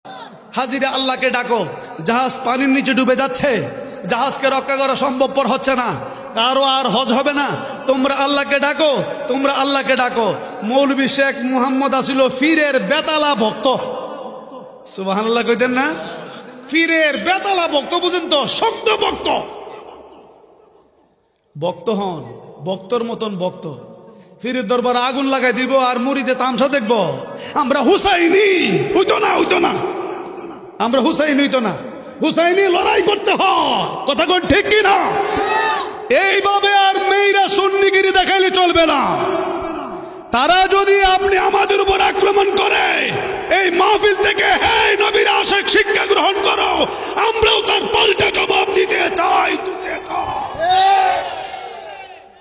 হাজিরে আল্লাহকে ডাকো। জাহাজ পানির নিচে ডুবে যাচ্ছে, জাহাজকে রক্ষা করা সম্ভবপর হচ্ছে না, কারো আর হজ হবে না, তোমরা আল্লাহকে ডাকো, তোমরা আল্লাহকে ডাকো। মৌলভী শেখ মুহাম্মদ আসিল ফিরের বেতালা ভক্ত। সুবহানাল্লাহ কইতেন না? ফিরের বেতালা ভক্ত, বুঝেন তো, শক্ত ভক্ত। ভক্ত হন, ভক্তর মতন ভক্ত। ফিরের দরবারে আগুন লাগাই দিব আর মুড়িতে তামসা দেখবো। আমরা হুসাইনি হইতো না, হইতো না, আমরা হুসাইনি হইতো না, হুসাইনি লড়াই করতে হয়। কথা কোন ঠিক কি না? এইভাবে আর মেয়েরা সুন্নিগিরি দেখাইলে চলবে না। তারা যদি আপনি আমাদের উপর আক্রমণ করে এই মাহফিল থেকে হে নবীর আশিক শিক্ষা গ্রহণ করো, আমরাও তার পাল্টা জবাব দিতে চাই।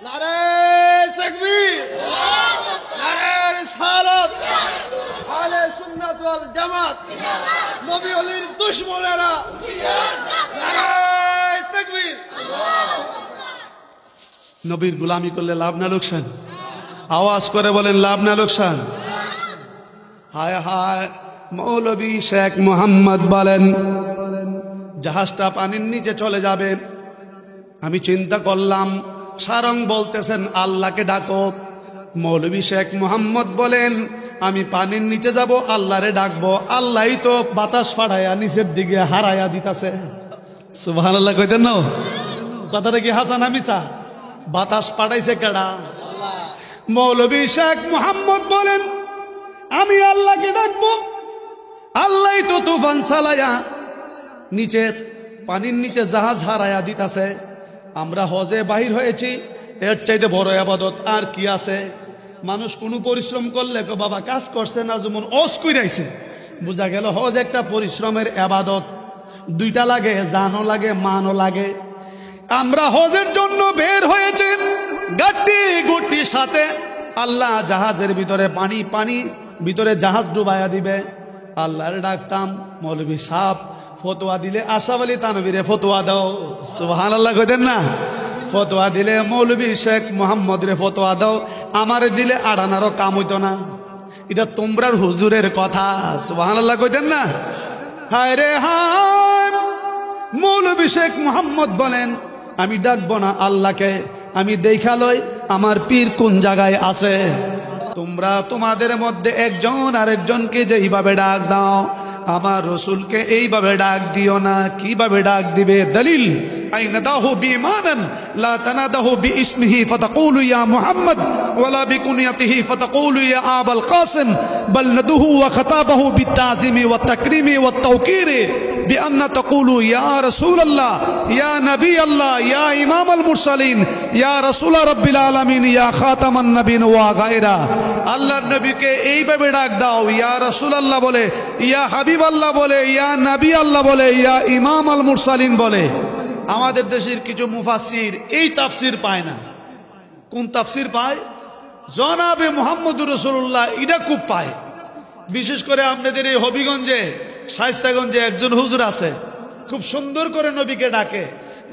নারে তাকবীর, নারে রিসালাত, আহলে সুন্নাত ওয়াল জামাত, নবী ওলির দুশমনেরা, নারে তাকবীর। নবীর গোলামি করলে লাভ না লোকসান? আওয়াজ করে বলেন লাভ না লোকসান? হায় হায়, মৌলভী শেখ মুহাম্মদ বলেন জাহাজটা পানির নিচে চলে যাবে। আমি চিন্তা করলাম, সারং বলতেছেন আল্লাহকে ডাকো। মৌলভী শেখ মুহাম্মদ বলেন আমি পানির নিচে যাব, আল্লাহরে ডাকবো। আল্লাহই তো বাতাস ফাড়াইয়া নিচের দিকে হারাইয়া দিতাছে। সুবহানাল্লাহ কইতেন না? কথাটা কি হাসান মিছা? বাতাস পাঠাইছে কেডা? মৌলভী শেখ মুহাম্মদ বলেন আমি আল্লাহকে ডাকবো, আল্লাহই তো তুফান চালাইয়া নিচে পানির নিচে জাহাজ হারাইয়া দিতাছে। আমরা হজে বাহির হয়েছি, এর চাইতে বড় ইবাদত আর কি আছে? মানুষ কোনো পরিশ্রম করলে কো বাবা কাজ করছে না, যেমন অজ কইরাইছে। বোঝা গেল হজ একটা পরিশ্রমের ইবাদত। দুইটা লাগে, জানও লাগে, মানও লাগে। আমরা হজের জন্য বের হয়েছি, গাড়ি গুটির সাথে আল্লাহ জাহাজের ভিতরে পানি পানি ভিতরে জাহাজ ডুবাইয়া দিবে। আল্লাহর ডাকতাম, মৌলভী সাহেব ফতোয়া দিলে আশরাফ আলী থানভীরে ফতোয়া দাও। সুবহানাল্লাহ কইতেন না? ফতোয়া দিলে মৌলভী শেখ মুহাম্মদ রে ফতোয়া দাও, আমারে দিলে আড়ানারও কাম হইতো না। এটা তোমরার হুজুরের কথা। সুবহানাল্লাহ কইতেন না? হায় রে হায়, মৌলভী শেখ মুহাম্মদ বলেন আমি ডাকবো না আল্লাহকে, আমি দেখা লই আমার পীর কোন জায়গায় আছে। তোমরা তোমাদের মধ্যে একজন আরেকজনকে যেইভাবে ডাক দাও, আমার রসুলকে এইভাবে ডাক দিও না। কিভাবে ডাক দিবে? দলিল আইনাদাহু বিমানান লা তানাদাহু বিইসমিহি ফাতাকুলু ইয়া মুহাম্মদ ওয়ালা বিকুনিয়াতিহি ফাতাকুলু ইয়া আবাল কাসিম বাল নাদুহু ওয়া খাতাবাহু বিতাযিমি ওয়া তাকরিমি ওয়া তাওকিরি বিআন্না তাকুলু ইয়া রাসূলুল্লাহ ইয়া নবী আল্লাহ ইয়া ইমাম আল মুরসালিন ইয়া রাসূল রাব্বিল আলামিন ইয়া খাতামান নবীন ওয়া গায়রা। আল্লাহর নবীকে এইভাবে ডাক দাও, ইয়া রাসূলুল্লাহ বলে, ইয়া হাবিব আল্লাহ বলে, ইয়া নবী আল্লাহ বলে, ইয়া ইমাম আল মুরসালিন বলে। আমাদের দেশের কিছু মুফাসসির এই তাফসির পায় না। কোন তাফসির পায়? জনাবে মুহাম্মদুর রাসূলুল্লাহ, এটা খুব পায়। বিশেষ করে আপনাদের এই হবিগঞ্জে, শায়েস্তাগঞ্জে একজন হুজুর আছে, খুব সুন্দর করে নবীকে ডাকে,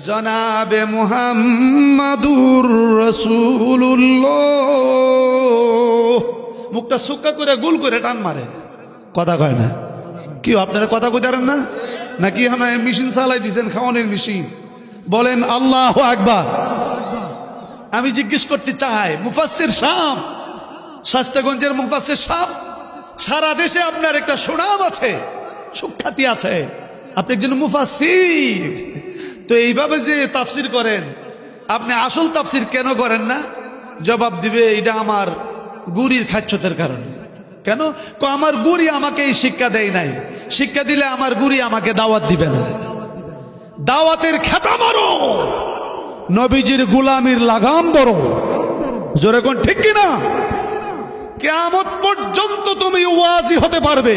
জনাবে মুহাম্মদুর রাসূলুল্লাহ। মুখটা সুক্কা করে গুল করে টান মারে, কথা কয় না। কি আপনারা কথা কইতারেন না নাকি? হ্যাঁ, মেশিন চালাই দিয়েছেন, খাওয়ানোর মেশিন। বলেন আল্লাহু আকবার। আমি জিজ্ঞেস করতে চাই, মুফাসসির সাহেব, শায়েস্তাগঞ্জের মুফাসসির সাহেব, সারা দেশে আপনার একটা সুনাম আছে, সুখ্যাতি আছে, আপনি একজন মুফাসসির। তো এইভাবে যে তাফসির করেন, আপনি আসল তাফসির কেন করেন না? জবাব দিবে এটা আমার গুরির খাচ্ছতের কারণে। কেন? আমার গুরি আমাকে এই শিক্ষা দেয় নাই। শিক্ষা দিলে আমার গুরি আমাকে দাওয়াত দিবে না। দাওয়াতের খেতা মারো, নবীজির গোলামির লাগাম ধরো। জোরে কোন ঠিক কিনা? কিয়ামত পর্যন্ত তুমি ওয়াজি হতে পারবে,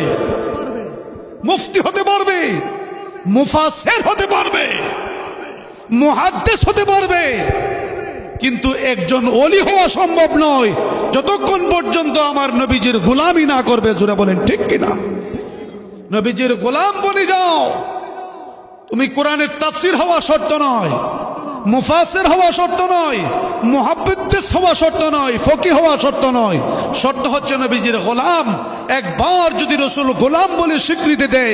মুফতি হতে পারবে, মুফাসসির হতে পারবে, মুহাদ্দিস হতে পারবে, কিন্তু একজন ওলি হওয়া সম্ভব নয় যতক্ষণ পর্যন্ত আমার নবীজির গোলামি না করবে। জোরে বলেন ঠিক কিনা? নবীজির গোলাম বনে যাও। তুমি কোরআনের তাফসির হওয়া শর্ত নয়, মুফাসসির হওয়া শর্ত নয়, মুহাদ্দিস হওয়া শর্ত নয়, ফকিহ হওয়া শর্ত নয়। শর্ত হচ্ছে নবীজির গোলাম। একবার যদি রাসূল গোলাম বলে স্বীকৃতি দেয়,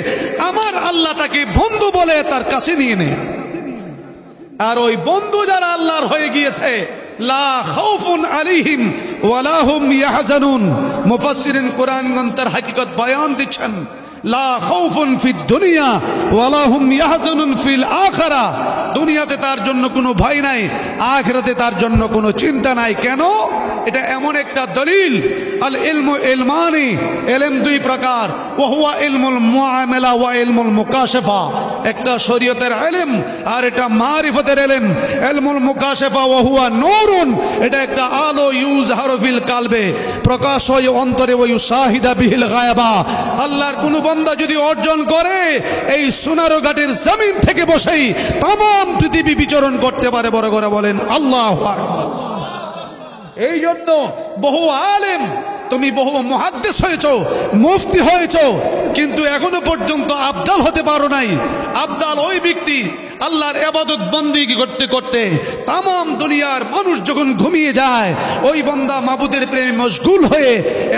আমার আল্লাহ তাকে বন্ধু বলে তার কাছে নিয়ে নেয়। আর ওই বন্ধু যারা আল্লাহর হয়ে গিয়েছে, লা খাউফুন আলাইহিম ওয়ালা হুম ইয়াহজানুন। মুফাসসিরিন কুরআন তার হাকিকত বয়ান দিচ্ছেন, লা খাউফুন ফিদ দুনিয়া ওয়ালা হুম ইয়াহজানুন ফিল আখিরা। দুনিয়াতে তার জন্য কোনো ভয় নাই, আখিরাতে তার জন্য কোনো চিন্তা নাই। কেন? এটা এমন একটা দলিল। আল ইলমু ইলমানি, ইলম দুই প্রকার, ওয়া হুয়া ইলমুল মুআমালা ওয়া ইলমুল মুকাশাফা। একটা শরীয়তের ইলম আর এটা মারিফতের ইলম। ইলমুল মুকাশাফা ওয়া হুয়া নূরুন, এটা একটা আলো, ইউজহারু ফিল কালবে, প্রকাশ হয় অন্তরে, ওয়া ইউশাহিদা বিহিল গায়বা। আল্লাহর কোন বান্দা যদি অর্জন করে, এই সোনারো ঘাটের জমিন থেকে বসেই তাম পৃথিবী বিচরণ করতে পারে। বড় করে বলেন আল্লাহু আকবার। এই জন্য বহু আলেম, তুমি বহু মুহাদ্দিস হয়েছো, মুফতি হয়েছো, কিন্তু এখনো পর্যন্ত আবদাল হতে পারো নাই। আবদাল ওই ব্যক্তি আল্লাহর ইবাদত বন্দেগী করতে করতে তাম দুনিয়ার মানুষ যখন ঘুমিয়ে যায়, ওই বান্দা মাবুদের প্রেমে মশগুল হয়ে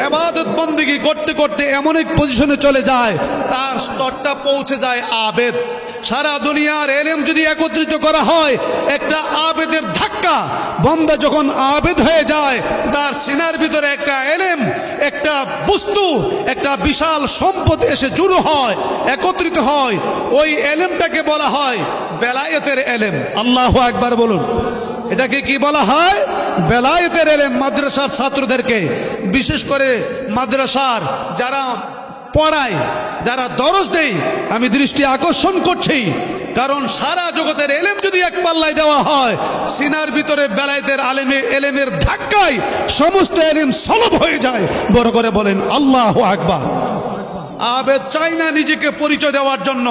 ইবাদত বন্দেগী করতে করতে এমন এক পজিশনে চলে যায়, তার স্তরটা পৌঁছে যায় আবেদ। সারা দুনিয়ার এলেম যদি একত্রিত করা হয়, একটা আবেদের ধাক্কা, বান্দা যখন আবেদ হয়ে যায়, তার সিনার ভিতরে একটা এলেম, একটা বস্তু, একটা বিশাল সম্পদ এসে জড়ো হয়, একত্রিত হয়। ওই এলেমটাকে বলা হয় বেলায়েতের এলেম। আল্লাহু আকবার বলুন। এটাকে কি বলা হয়? বেলায়েতের এলেম। মাদ্রাসার ছাত্রদেরকে, বিশেষ করে মাদ্রাসার যারা পড়ায়, যারা দরস দেয়, আমি দৃষ্টি আকর্ষণ করছি, কারণ সারা জগতের এলেম যদি এক পাল্লায় দেওয়া হয়, সিনার ভিতরে বেলায়েতের এলেমের ধাক্কায় সমস্ত এলেম সলব হয়ে যায়। বড় করে বলেন আল্লাহু আকবার। আবেদ চাই না নিজেকে পরিচয় দেওয়ার জন্য,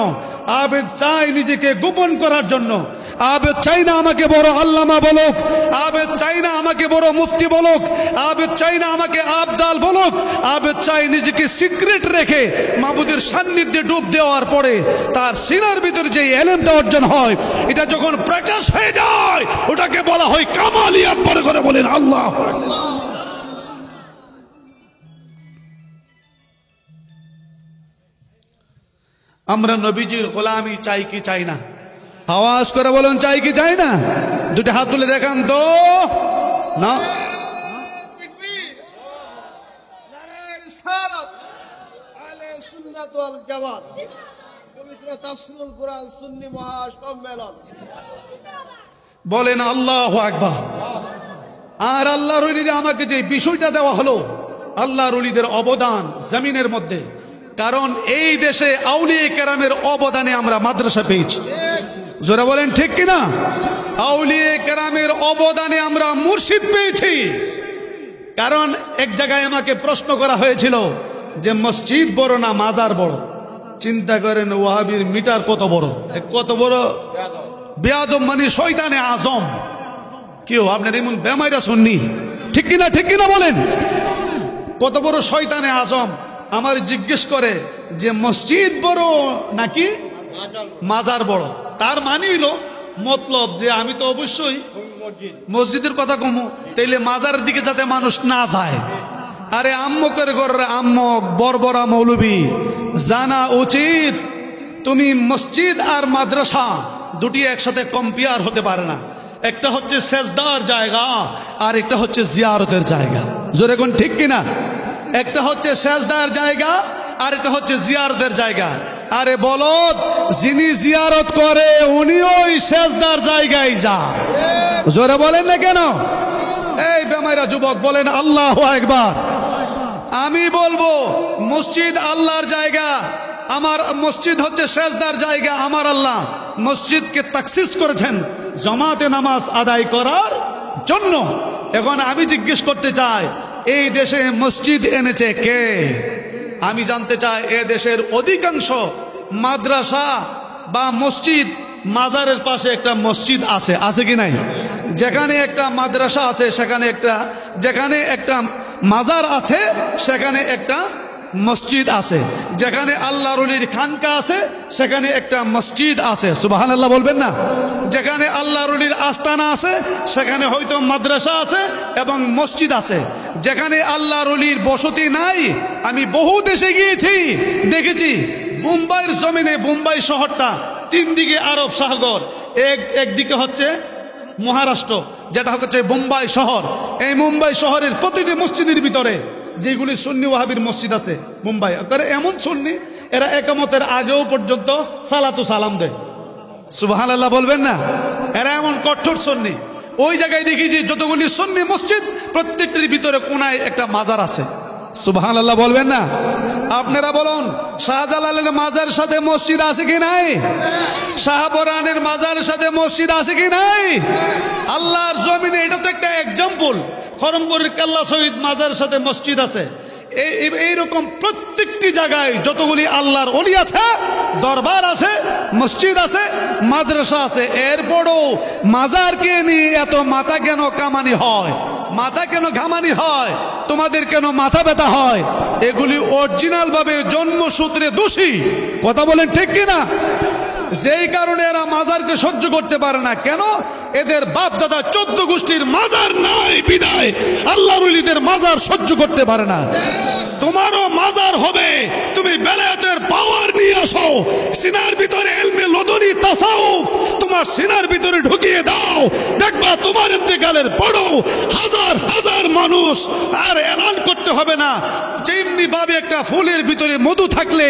আবেদ চাই নিজেকে গোপন করার জন্য। আবেদ চাই না আমাকে বড় আল্লামা বলুক, আবেদ চাই না আমাকে বড় মুফতি বলুক, আবেদ চাই না আমাকে আবদাল বলুক। আবেদ চাই নিজেকে সিক্রেট রেখে মাবুদের সান্নিধ্যে ডুব দেওয়ার পরে তার সিনার ভিতরে যে এলেমটা অর্জন হয়, এটা যখন প্রকাশ হয়ে যায়, ওটাকে বলা হয় কামালিয়াত। বড় করে বলেন আল্লাহ। আমরা নবীজির গোলামি চাই কি চাই না? আওয়াজ করে বলুন, চাই কি চাই না? দুটো হাত তুলে দেখান তো। না, তাকবীর, নারে রিসালাত, আহলে সুন্নাত ওয়াল জামাত, পবিত্র তাফসীরুল কুরআন সুন্নি মহাসম্মেলন। বলেন আল্লাহু আকবার। আর আল্লাহর ওলিদের আমাকে যে বিষয়টা দেওয়া হলো, আল্লাহর ওলিদের অবদান জমিনের মধ্যে, কারণ এই দেশে আউলিয়া কেরামের অবদানে আমরা মাদ্রাসা পেয়েছি। জোরে বলেন ঠিক কিনা? আউলিয়া কেরামের অবদানে আমরা মুর্শিদ পেয়েছি। কারণ এক জায়গায় আমাকে প্রশ্ন করা হয়েছিল যে মসজিদ বড় না মাজার বড়? চিন্তা করেন, ওয়াহাবির মিটার কত বড়, কত বড় বেয়াদব, মানে শয়তানে আজম। কেউ আপনার এমন বেমাইরা শুননি, ঠিক কিনা? ঠিক কিনা বলেন? কত বড় শয়তানে আজম আমার জিজ্ঞেস করে যে মসজিদ বড় নাকি মাজার বড়? তার মানে হলো মতলব যে আমি তো অবশ্যই মসজিদের কথা কমু, তাইলে মাজারের দিকে যাতে মানুষ না যায়। আরে আম্মকের ঘরের আম্মক বড়বড়া মৌলবী, জানা উচিত তুমি মসজিদ আর মাদ্রাসা দুটি একসাথে কম্পেয়ার হতে পারে না। একটা হচ্ছে সেজদার জায়গা আর একটা হচ্ছে জিয়ারতের জায়গা। জোরে কোন ঠিক কিনা? একটা হচ্ছে সেজদার জায়গা আর একটা হচ্ছে জিয়ারতের জায়গা। আরে বলদ, যিনি জিয়ারত করে উনি ওই সেজদার জায়গায় যায়। জোরে বলেন না কেন? এই বেমাইরা যুবক বলেন আল্লাহু আকবার। আমি বলবো মসজিদ আল্লাহর জায়গা, আমার মসজিদ হচ্ছে সেজদার জায়গা। আমার আল্লাহ মসজিদকে তাকসিস করেছেন জামাতে নামাজ আদায় করার জন্য। এখন আমি জিজ্ঞেস করতে চাই, এই দেশে মসজিদ এনেছে কে? আমি জানতে চাই এ দেশের অধিকাংশ মাদ্রাসা বা মসজিদ, মাজারের পাশে একটা মসজিদ আছে, আছে কি নাই? যেখানে একটা মাদ্রাসা আছে সেখানে একটা, যেখানে একটা মাজার আছে সেখানে একটা মসজিদ আছে। যেখানে আল্লাহর ওলির খানকা আছে সেখানে একটা মসজিদ আছে, সুবহানাল্লাহ বলবেন না? যেখানে আল্লাহর ওলির আস্তানা আছে সেখানে হয়তো মাদ্রাসা আছে এবং মসজিদ আছে। যেখানে আল্লাহর ওলির বসতি নাই, আমি বহু দেশে গিয়েছি, দেখেছি মুম্বাইয়ের জমিনে, মুম্বাই শহরটা তিন দিকে আরব সাগর, একদিকে হচ্ছে মহারাষ্ট্র, যেটা হচ্ছে মুম্বাই শহর। এই মুম্বাই শহরের প্রতিটি মসজিদের ভিতরে যেগুলি সুন্নি ওয়াহাবির মসজিদ আছে মুম্বাই, এমন সুন্নি এরা একামতের আগেও পর্যন্ত সালাতু সালাম দেয়, সুবহানাল্লাহ বলবেন না? এরা এমন কঠোর সুন্নি। ওই জায়গায় দেখি যে যতগুলি সুন্নি মসজিদ প্রত্যেকটির ভিতরে কোনায় একটা মাজার আছে, সুবহানাল্লাহ বলবেন না? আপনারা বলুন, শাহজালালের মাজার সাথে মসজিদ আছে কি নাই? শাহপরানের মাজার সাথে মসজিদ আছে কি নাই? আল্লাহর জমিনে এটা তো একটা এক্সাম্পল। খরমপুরের কেল্লা শহীদ মাজার সাথে মসজিদ আছে। এইরকম প্রত্যেকটি জায়গায় যতগুলি আল্লাহর ওলি আছে, দরবার আছে, মসজিদ আছে, মাদ্রাসা আছে। এরপরও মাজারকে নিয়ে এত মাথা কেন কামানি হয়, মাথা কেন ঘামানি হয়, তোমাদের কেন মাথা ব্যথা হয়? এগুলি অরিজিনাল ভাবে জন্মসূত্রে দোষী, কথা বলেন ঠিক কিনা? যেই কারণে এরা মাজারকে সহ্য করতে পারে না। কেন? এদের বাপ দাদা 14 গোষ্ঠীর মাজার নাই বিদায় আল্লাহর ওলিদের মাজার সহ্য করতে পারে না। তোমারও মাজার হবে, তুমি বেলায়েতের পাওয়ার নিয়ে আসো, সিনার ভিতরে ইলমে লদুনি তাসাউফ তোমার সিনার ভিতরে ঢুকিয়ে দাও, দেখবা তোমার ইন্তেকালের পরও হাজার হাজার মানুষ, আর এলান করতে হবে না। যেমনি ভাবে একটা ফুলের ভিতরে মধু থাকলে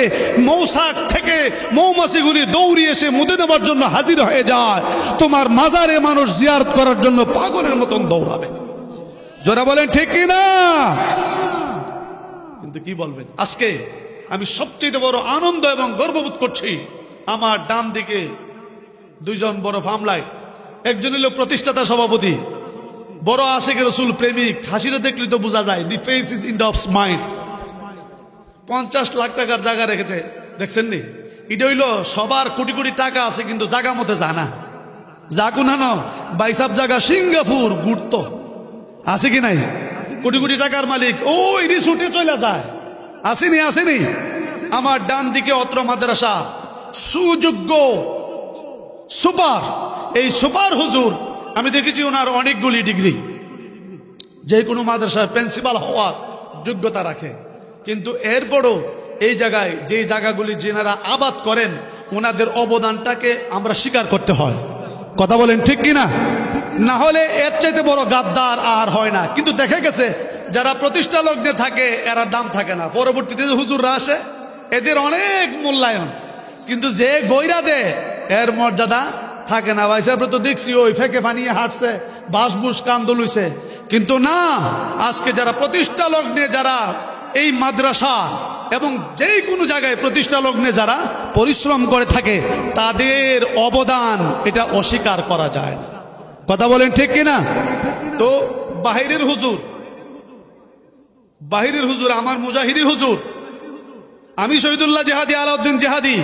মৌসাক থেকে মৌমাছিগুলি দৌড়িয়ে এসে মধু নেবার জন্য হাজির হয়ে যায়, তোমার মাজারে মানুষ জিয়ারত করার জন্য পাগলের মতন দৌড়াবে। যারা বলেন ঠিক কি না? কিন্তু কি বলবেন? আজকে আমি সবচেয়ে বড় আনন্দ এবং গর্ববোধ করছি, আমার ডান দিকে দুইজন বড় ফামলায়, একজন হলো প্রতিষ্ঠাতা সভাপতি, বড় আশিক রাসূল প্রেমিক, হাসিটা দেখলে তো বোঝা যায়, দি face is in the mind. 50 lakh টাকার জায়গা রেখেছে, দেখছেন নি? এটা হইল সবার কোটি কোটি টাকা আছে কিন্তু জায়গা মতে জানা যা কোনানো বাইসাব জায়গা সিঙ্গাপুর গুড়ত আছে কি নাই? কোটি কোটি টাকার মালিক ওই রিসোর্টে চলে যায়, আসেনি? আসেনি? আমার ডান দিকে অত্র মাদ্রাসা সুযোগ্য সুপার, এই সুপার হুজুর আমি দেখেছি ওনার অনেকগুলি ডিগ্রি, যে কোনো মাদ্রাসার প্রিন্সিপাল হওয়ার যোগ্যতা রাখে। কিন্তু এরপরও এই জায়গায় যে জায়গাগুলি যেনারা আবাদ করেন ওনাদের অবদানটাকে আমরা স্বীকার করতে হয়, কথা বলেন ঠিক কিনা? না হলে এর চাইতে বড় গাদ্দার আর হয় না। কিন্তু দেখা গেছে যারা প্রতিষ্ঠা লগ্নে থাকে এরা দাম থাকে না, পরবর্তীতে যে হুজুররা আসে এদের অনেক মূল্যায়ন, কিন্তু যে গইরা দেয় এর মর্যাদা থাকে না। ভাই সাহেব তো দেখছি ওই ফেকে বানিয়ে হাঁটছে, বাসবুস কান্দ লইছে, কিন্তু না, আজকে যারা প্রতিষ্ঠা লগ্নে, যারা এই মাদ্রাসা এবং যে কোনো জায়গায় প্রতিষ্ঠা লগ্নে যারা পরিশ্রম করে থাকে তাদের অবদান এটা অস্বীকার করা যায় না, কথা বলেন ঠিক কিনা? তো বাহিরের হুজুর আমার মুজাহিদি হুজুর, আমি শহীদুল্লাহ জেহাদি আলাউদ্দিন জেহাদি,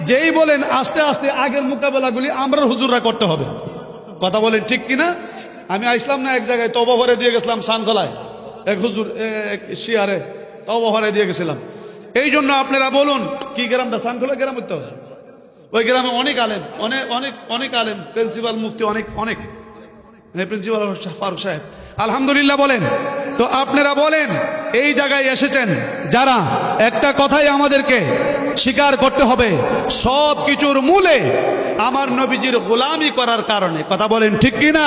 যেই বলেন আস্তে আস্তে আগের মোকাবেলাগুলি আমরা হুজুররা করতে হবে, কথা বলেন ঠিক কিনা? আমি আসলাম না এক জায়গায় তওবা ভরে দিয়ে গেছিলাম, সানকলায় এক হুজুর এক শিয়ারে তওবা ভরে দিয়ে গেছিলাম। এই জন্য আপনারা বলুন কি গ্রামটা? সানকলা গ্রাম তো, ওই গ্রামে অনেক আলেম, অনেক আলেম, প্রিন্সিপাল মুফতি, অনেক প্রিন্সিপাল ফারুক সাহেব, আলহামদুলিল্লাহ বলেন। তো আপনারা বলেন এই জায়গায় এসেছেন যারা, একটা কথাই আমাদেরকে স্বীকার করতে হবে, সব কিছুর মূলে আমার নবীজির গোলামি করার কারণে, কথা বলেন ঠিক কিনা?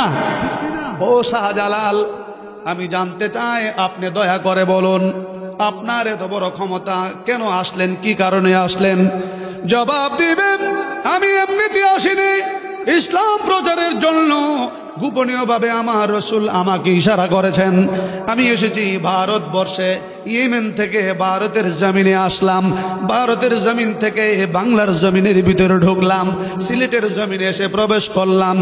ও শাহজালাল, আমি জানতে চাই আপনি দয়া করে বলুন আপনার এত বড় ক্ষমতা কেন আসলেন, কি কারণে আসলেন? জবাব দিবেন আমি এমনিতে আসিনি, ইসলাম প্রচারের জন্য গোপনীয়ভাবে আমার রসুল আমাকে ইশারা করেছেন, আমি এসেছি ভারতবর্ষে, ইয়েমেন থেকে ভারতের জমিনে আসলাম, ভারতের জমিন থেকে বাংলার জমিনের ভিতরে ঢুকলাম, সিলেটের জমিনে এসে প্রবেশ করলাম।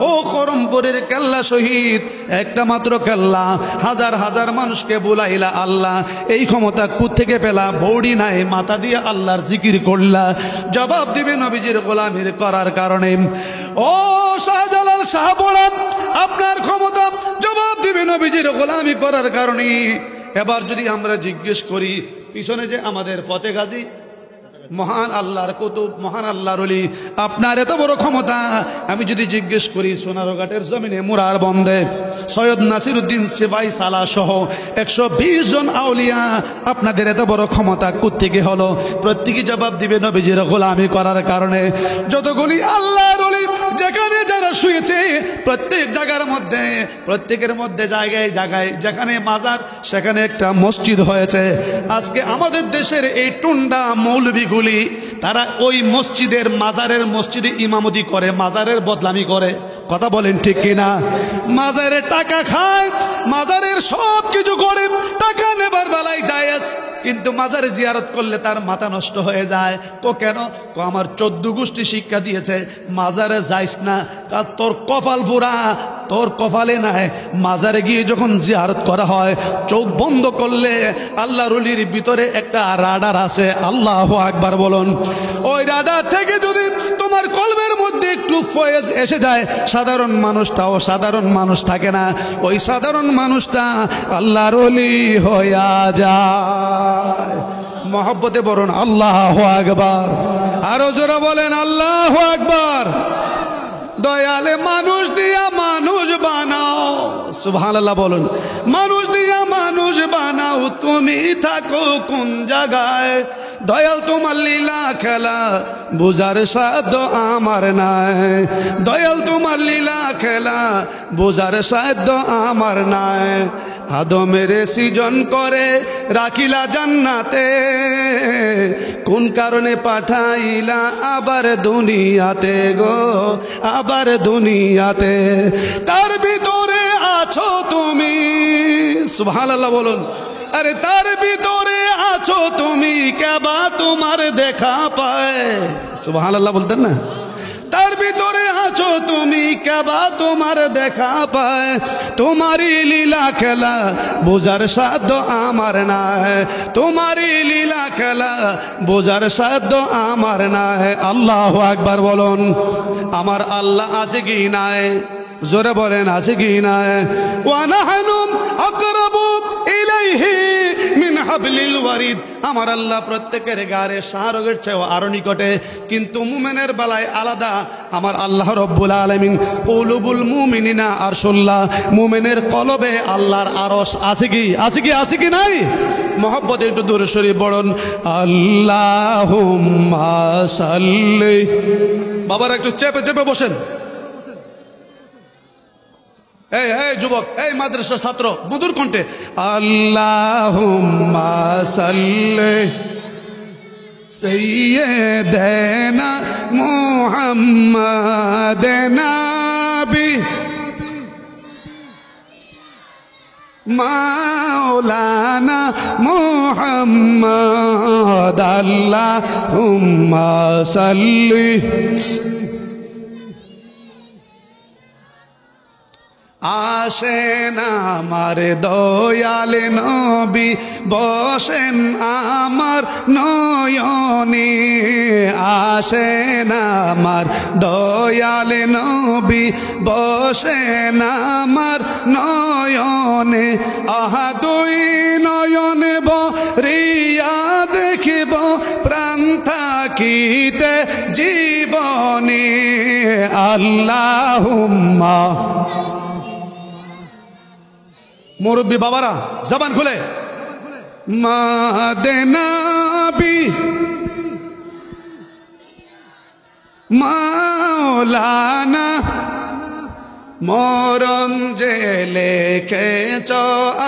ও করমপুরের কেল্লা শহীদ, একটা মাত্র কেল্লা, হাজার হাজার মানুষকে বুলাইলা আল্লাহ, এই ক্ষমতা কোত্থেকে পেলা? বৌড়ি নাই, মাথা দিয়ে আল্লাহর জিকির করলা। জবাব দিবে নবীজির গোলামির করার কারণে। ও শাহজালাল শাহপরান, আপনার ক্ষমতা, জবাব দিবে নবীজির গোলামি করার কারণে। এবার যদি আমরা জিজ্ঞেস করি পিছনে যে আমাদের ফতে গাজী মহান আল্লাহর কুতুব, মহান আল্লাহর ওলি, আপনার এত বড় ক্ষমতা। আমি যদি জিজ্ঞেস করি সোনারঘাটের জমিনে মুরার বন্দে সৈয়দ নাসিরউদ্দিন সিপাহী সালাহ সহ 120 জন আউলিয়া, আপনাদের এত বড় ক্ষমতা কোত্থেকে হলো? প্রত্যেকে জবাব দিবে নবীজির গোলামি করার কারণে। যতগুলি আল্লাহর ওলি যেখানে যারা শুয়েছে প্রত্যেক জায়গার মধ্যে, প্রত্যেকের মধ্যে জায়গায় জায়গায় যেখানে মাজার সেখানে একটা মসজিদ হয়েছে। আজকে আমাদের দেশের এই টুন্ডা মৌলবীগুলি তারা ওই মসজিদের মাজারের মসজিদে ইমামতি করে, মাজারের বদলামি করে। কথা বলেন ঠিক কিনা? মাজারে টাকা খায়, মাজারের সব কিছু করে, টাকা নেবার বেলায় জায়েজ, কিন্তু মাজারে জিয়ারত করলে তার মাথা নষ্ট হয়ে যায়। কেন? আমার 14 গোষ্ঠী শিক্ষা দিয়েছে মাজারে যাইস না, কারণ তোর কপাল পুরা, তোর কপালে নাই। মাজারে গিয়ে যখন জিয়ারত করা হয় চোখ বন্ধ করলে আল্লাহর ওলির ভিতরে একটা রাডার আছে। আল্লাহু আকবার বলুন। ওই রাডার থেকে যদি তোমার কলবের মধ্যে একটু ফয়েজ এসে যায়, সাধারণ মানুষটাও সাধারণ মানুষ থাকে না, ওই সাধারণ মানুষটা আল্লাহর ওলি হইয়া যায়। মহব্বতে বলুন আল্লাহু আকবার, আরো জোরে বলেন আল্লাহু আকবার। দয়ালে মানুষ দিয়া মানুষ বানাও, সুবহানাল্লাহ বলুন। মানুষ দিয়া মানুষ বানাও, তুমি থাকো কোন জায়গায়? দয়াল তোমার লীলা খেলা বুঝার সাধ্য আমার নাই, দয়াল তোমার লীলা খেলা বুঝার সাধ্য আমার নাই। আদমের সৃজন করে রাখিলা জান্নাতে, কোন কারণে পাঠাইলা আবার দুনিয়াতে গো, আবার দুনিয়াতে? তার ভিতরে আছো তুমি, সুবহানাল্লাহ বলুন। আরে তার ভিতরে আছো তুমি, কেবা তোমার দেখা পায়? সুবহানাল্লাহ বলতেন না? তার ভিতরে আছো তুমি, কেবা তোমার দেখা পায়? তোমারই লীলা খেলা বোঝার সাধ্য আমার নাই, তোমারই লীলা খেলা বোঝার সাধ্য আমার নাই। আল্লাহু আকবার বলুন। আমার আল্লাহ আছে কি নাই? জোরে বলেন আছে কি নাই? ওয়া নাহনু আকরাবু ইলাইহি মিন হাবলিল ওয়ারিদ। আমার আল্লাহ প্রত্যেকের গারে শাহরগের চেয়েও আরো নিকটে, কিন্তু মুমিনের বেলায় আলাদা। আমার আল্লাহ রব্বুল আলামিন কুলুবুল মুমিনিনা আরশুল্লাহ, মুমিনের কলবে আল্লাহর আরশ আছে কি? আছে কি? আছে কি নাই? মহব্বতে একটু দূরে শরীফ পড়ুন আল্লাহুম্মা সাল্লি। বাবার একটু চেপে চেপে বসেন। এই এই যুবক, এই মাদ্রাসার ছাত্র, মধুর কণ্ঠে আল্লাহুম্মা সাল্লি সাইয়্যিদানা মুহাম্মাদিন নাবি মাওলানা মুহাম্মদ। আল্লাহুম্মা সাল্লি। আসেন আমার দয়াল নবী, বসেন আমার নয়নে। আসেন আমার দয়াল নবী, বসেন আমার নয়নে। আহা দুই নয়নে ভরিয়া দেখিব প্রাণ থাকিতে জীবনে। আল্লাহুম্মা। মুরব্বী বাবারা জবান খুলে মাদেনাবি মাওলানা। মরণ যে লেখেছ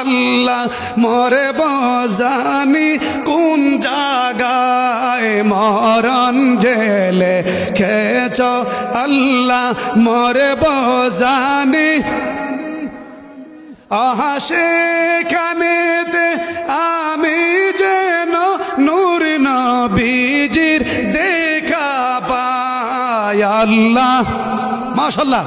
আল্লাহ, মরে বজানি কোন জায়গায়? মরণ যে লেখেছ আল্লাহ, মরে বজানি। আহা সেখানেতে আমি যেন নূর নবীজির দেখা পাই। আল্লাহ মাশাআল্লাহ।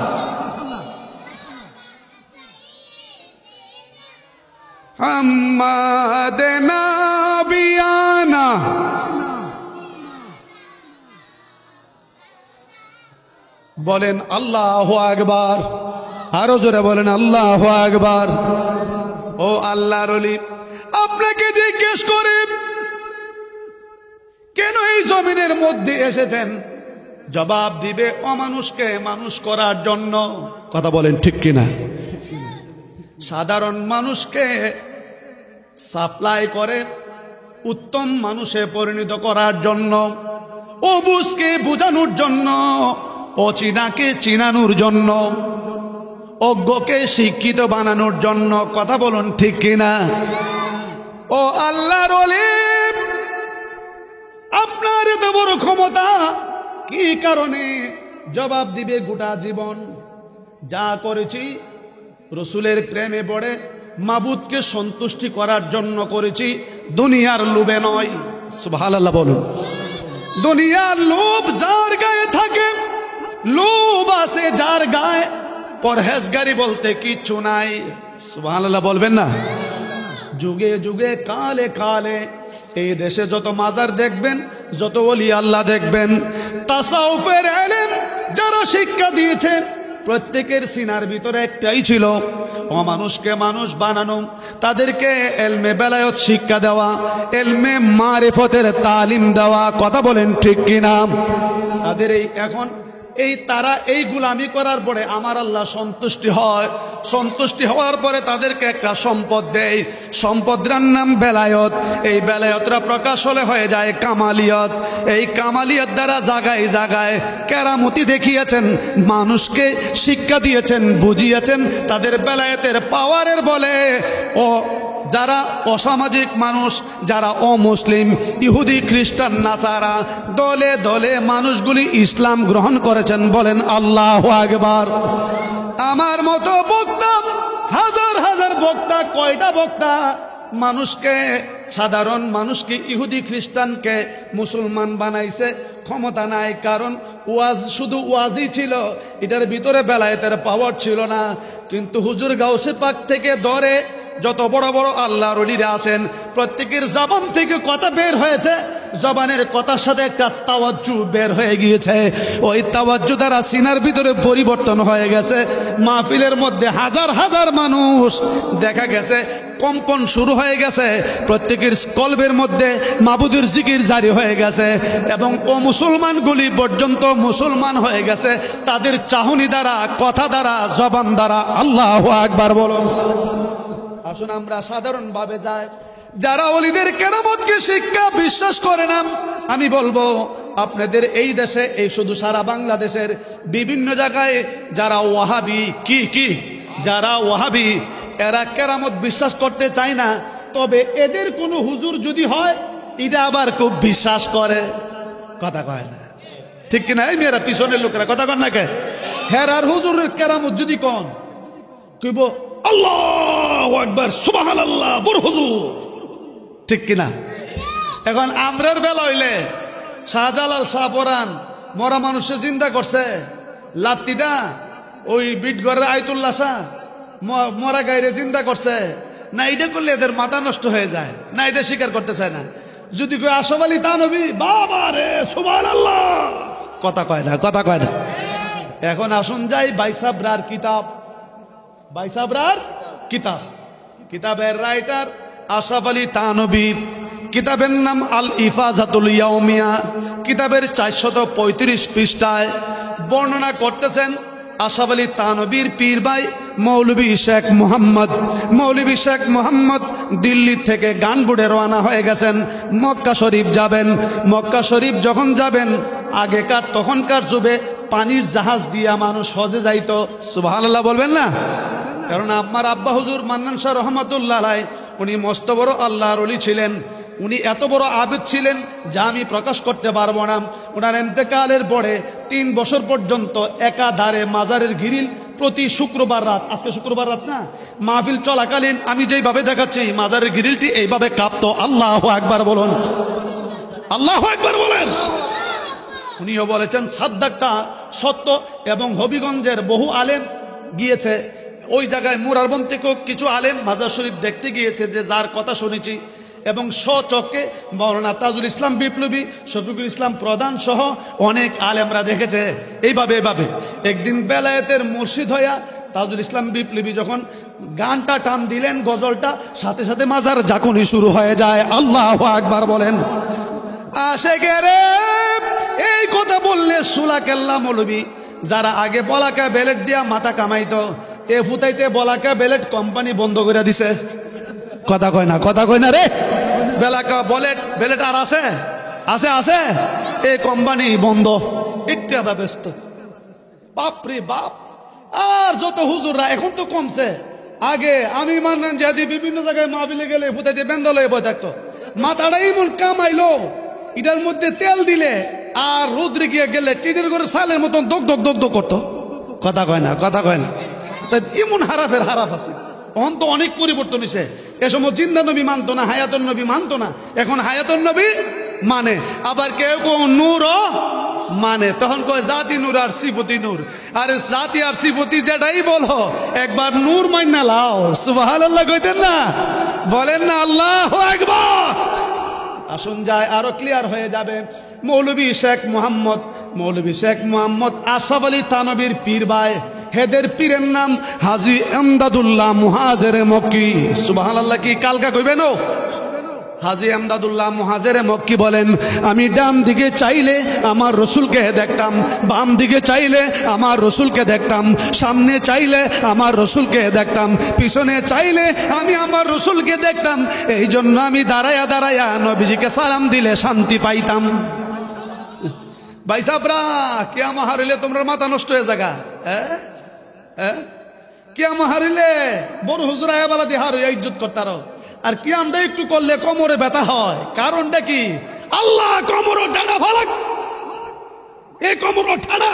হাম্মাদ নাবিয়ানা। বলেন আল্লাহু আকবার, আরো জোরে বলেন আল্লাহু আকবার। ও আল্লাহর ওলি, আপনাকে জিজ্ঞেস করে কেন এই জমিনের মধ্যে এসেছেন? জবাব দিবে অমানুষকে মানুষ করার জন্য। কথা বলেন ঠিক কিনা? সাধারণ মানুষকে সাপ্লাই করে উত্তম মানুষে পরিণত করার জন্য, অবুঝকে বোঝানোর জন্য, অচিনাকে চিনানোর জন্য, অজ্ঞকে শিক্ষিত বানানোর জন্য। কথা বলুন ঠিক কিনা? ও আল্লাহর ওলি, আপনার এত বড় ক্ষমতা কি কারণে? জবাব দিবে গোটা জীবন যা করেছি রসুলের প্রেমে পড়ে মাবুদকে সন্তুষ্টি করার জন্য করেছি, দুনিয়ার লোভে নয়। সুবহানাল্লাহ বলুন। দুনিয়ার লোভ যার গায়ে থাকে, লোভ আছে যার গায়ে, পরহেজগারি বলতে কিচ্ছু নাই। সুবহানাল্লাহ বলবেন না? যুগে যুগে কালে কালে এই দেশে যত মাজার দেখবেন, যত ওলি আল্লাহ দেখবেন, তাসাউফের ইলম যারা শিক্ষা দিয়েছে, প্রত্যেকের সিনার ভিতরে একটাই ছিল, অমানুষকে মানুষ বানানো, তাদেরকে এলমে বেলায়েত শিক্ষা দেওয়া, এলমে মারিফতের তালিম দেওয়া। কথা বলেন ঠিক কিনা? তাদের তারা এই গুলামি করার পরে আমার আল্লাহ সন্তুষ্টি হয়। সন্তুষ্টি হওয়ার পরে তাদেরকে একটা সম্পদ দেয়, সম্পদের নাম বেলায়ত। এই বেলায়তরা প্রকাশ হলে হয়ে যায় কামালিয়ত। এই কামালিয়ত দ্বারা জায়গায় জায়গায় কেরামতি দেখিয়েছেন, মানুষকে শিক্ষা দিয়েছেন, বুঝিয়েছেন। তাদের বেলায়েতের পাওয়ারের বলে ও যারা অসামাজিক মানুষ, যারা অমুসলিম, ইহুদি, খ্রিস্টান, নাসারা, দলে দলে মানুষগুলি ইসলাম গ্রহণ করেছেন। বলেন আল্লাহু আকবার। আমার মতো বক্তা, হাজার হাজার বক্তা, কয়টা বক্তা মানুষকে, সাধারণ মানুষকে ইহুদি খ্রিস্টানকে মুসলমান বানাইছে? ক্ষমতা নাই, কারণ ওয়াজ শুধু ওয়াজই ছিল, এটার ভিতরে বেলায়েতের পাওয়ার ছিল না। কিন্তু হুজুর গাউসে পাক থেকে ধরে যত বড় বড় আল্লাহর ওলিরা আছেন, প্রত্যেকের জবান থেকে কথা বের হয়েছে, জবানের কথার সাথে একটা তাওয়াজ্জু বের হয়ে গিয়েছে। ওই তাওয়াজ্জু দ্বারা সিনার ভিতরে পরিবর্তন হয়ে গেছে। মাহফিলের মধ্যে হাজার হাজার মানুষ দেখা গেছে, কম্পন শুরু হয়ে গেছে, প্রত্যেকের কলবের মধ্যে মাবুদের জিকির জারি হয়ে গেছে, এবং ও মুসলমানগুলি পর্যন্ত মুসলমান হয়ে গেছে তাদের চাহনি দ্বারা, কথা দ্বারা, জবান দ্বারা। আল্লাহু আকবার বলুন। আসুন আমরা সাধারণভাবে যাই, যারা ওলিদের কেরামতকে শিক্ষা বিশ্বাস করে না, আমি বলবো আপনাদের এই দেশে, এই শুধু সারা বাংলাদেশের বিভিন্ন জায়গায় যারা ওয়াহাবি, যারা ওয়াহাবি, এরা কেরামত বিশ্বাস করতে চায় না। তবে এদের কোনো হুজুর যদি হয়, এটা আবার খুব বিশ্বাস করে। কথা কয় না ঠিক কিনা? এই মেয়েরা পিছনের লোকেরা কথা কন না কে? হ্যাঁ, আর হুজুরের কেরামত যদি কন, কইব আল্লাহু আকবার, সুবহানাল্লাহ, বড় হুজুর। ঠিক কিনা? এখন আমরার বেলা হইলে শাহজালাল শাহপরান মরা মানুষে জিন্দা করছে, লাত্তিদা ওই বিটগড়ের আয়তুল্লাহ শাহ মরা গাইরে জিন্দা করছে না, এটা করলে এদের মাথা নষ্ট হয়ে যায় না, এটা স্বীকার করতে চায় না। যদি কই আশরাফ আলী থানভী, বাবা রে সুবহানাল্লাহ, কথা কয় না, কথা কয় না। এখন আসুন যাই বাইসাবরার কিতাব, বাইসাবরার কিতাব, কিতাবের রাইটার আশরাফ আলী থানভী, কিতাবের নাম আল ইফাজাতুল ইয়াউমিয়া, কিতাবের 435 পৃষ্ঠায় বর্ণনা করতেছেন আশরাফ আলী থানভীর পীর ভাই মৌলভী শেখ মোহাম্মদ। মৌলভী শেখ মোহাম্মদ দিল্লি থেকে গানবুড়ে রওনা হয়ে গেছেন, মক্কা শরীফ যাবেন। মক্কা শরীফ যখন যাবেন, আগেকার তখনকার যুগে পানির জাহাজ দিয়া মানুষ হজে যাইতো। সুবহানাল্লাহ বলবেন না? কারণ আমার আব্বা হুজুর মান্নান শাহ রহমাতুল্লাহ আলাইহি, উনি মস্ত বড় আল্লাহর ওলি ছিলেন। উনি এত বড় আবেদ ছিলেন যা আমি প্রকাশ করতে পারবো না। ওনার ইন্তেকালের পরে 3 বছর পর্যন্ত একাধারে মাজারের গ্রিল প্রতি শুক্রবার রাত, আজকে শুক্রবার রাত না, মাহফিল চলাকালীন আমি যেইভাবে দেখাচ্ছি মাজারের গ্রিলটি এইভাবে কাঁপতো। আল্লাহু আকবার বলুন, আল্লাহু আকবার বলেন। উনিও বলেছেন সাদ্দাকতা সত্য, এবং হবিগঞ্জের বহু আলেম গিয়েছে ওই জায়গায়। মুরারবন থেকেও কিছু আলেম মাজার শরীফ দেখতে গিয়েছে, যে যার কথা শুনেছি, এবং স্বচক্ষে মাওলানা তাজুল ইসলাম বিপ্লবী, শফিকুল ইসলাম প্রধান সহ অনেক আলেমরা দেখেছে। এইভাবে একদিন বেলায়েতের মুর্শিদ হইয়া তাজুল ইসলাম বিপ্লবী যখন গানটা টান দিলেন, গজলটা, সাথে সাথে মাজার ঝাঁকুনি শুরু হয়ে যায়। আল্লাহু আকবার বলেন। আশেকে রে এই কথা বললে সুলা কেল্লা মৌলবী যারা আগে বলাকা বেলেট দিয়া মাথা কামাইতো এ ফুতাইতে বলাকা বেলেট কোম্পানি বন্ধ করে দিছে। কথা কয় না রে, বেলাকা বলেট বেলেট আর আছে আছে আছে এই কোম্পানি বন্ধ, ইত্যাদা ব্যস্ত। বাপরে বাপ। আর যত হুজুররা এখন তো কমছে। আগে আমি মানলাম যদি বিভিন্ন জায়গায় মাহফিলে গেলে ফুটাইতে বেন্দল হয়ে বয়ে থাকতো, মাথাটা এমন কামাইলো এটার মধ্যে তেল দিলে আর রোদ্রে গিয়ে গেলে টিনের করে সালের মতন দগ দগ দগ দগ করতো। কথা কয় না তাই এমন হারাফের হারাফ আছে। এখন তো অনেক পরিবর্তন হয়েছে। এ সময় জিন্দা নবী মানতো না, হায়াতুন নবী মানতো না, এখন হায়াতুন নবী মানে। আবার কেউ কেউ নূরও মানে, তখন কয় জাতি নূর আর সিফতি নূর। আরে জাতি আর সিফতি যেটাই বলো একবার নূর মাইনা লাও। সুবহানাল্লাহ কইতেন না, বলেন না আল্লাহু আকবার। আসুন যায় আরো ক্লিয়ার হয়ে যাবে। মৌলভী শেখ মোহাম্মদ আশরাফ আলী থানবীর পীর ভাই, হেদের পীরের নাম হাজী এমদাদুল্লাহ মুহাজিরে মক্কি। সুবহানাল্লাহ কি কালকা কইবেন? হাজী এমদাদুল্লাহ মুহাজিরে মক্কি বলেন, আমি ডান দিকে চাইলে আমার রসুলকে দেখতাম, বাম দিকে চাইলে আমার রসুলকে দেখতাম, সামনে চাইলে আমার রসুলকে দেখতাম, পিছনে চাইলে আমি আমার রসুলকে দেখতাম। এই জন্য আমি দাঁড়ায়া নবীজিকে সালাম দিলে শান্তি পাইতাম। ভাই সাবরা কিয়ামা হারিলে তোমরা মাথা নষ্ট হয়ে জায়গা। কিয়ামা হারিলে বড় হুজুর আয়াবালা দিয়ে হারো ইজ্জত করতারো, আর কিয়ামটা একটু করলে কোমরে ব্যথা হয়। কারণটা কি? আল্লাহ কোমর ঠাড়া ফালাক, এই কোমর ঠাড়া।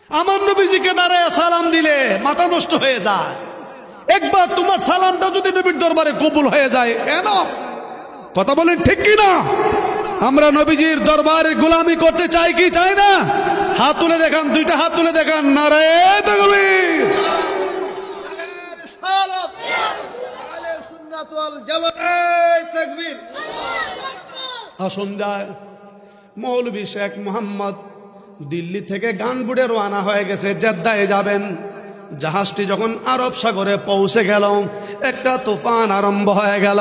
আমার নবীজিকে দাঁড়ায় সালাম দিলে মাথা নষ্ট হয়ে যায়। একবার তোমার সালামটা যদি নবীর দরবারে কবুল হয়ে যায় এনফ। কথা বলেন ঠিক কি না? আমরা নবীজির দরবারে গোলামি করতে চাই কি চাই না? হাত তুলে দেখান, দুইটা হাত তুলে দেখান। নারে তাকবীর। আসুন যায় মৌলভী শেখ মোহাম্মদ দিল্লি থেকে গানবুড়ে রওনা হয়ে গেছে, জেদ্দায় যাবেন। জাহাজটি যখন আরব সাগরে পৌঁছে গেল, একটা তুফান আরম্ভ হয়ে গেল,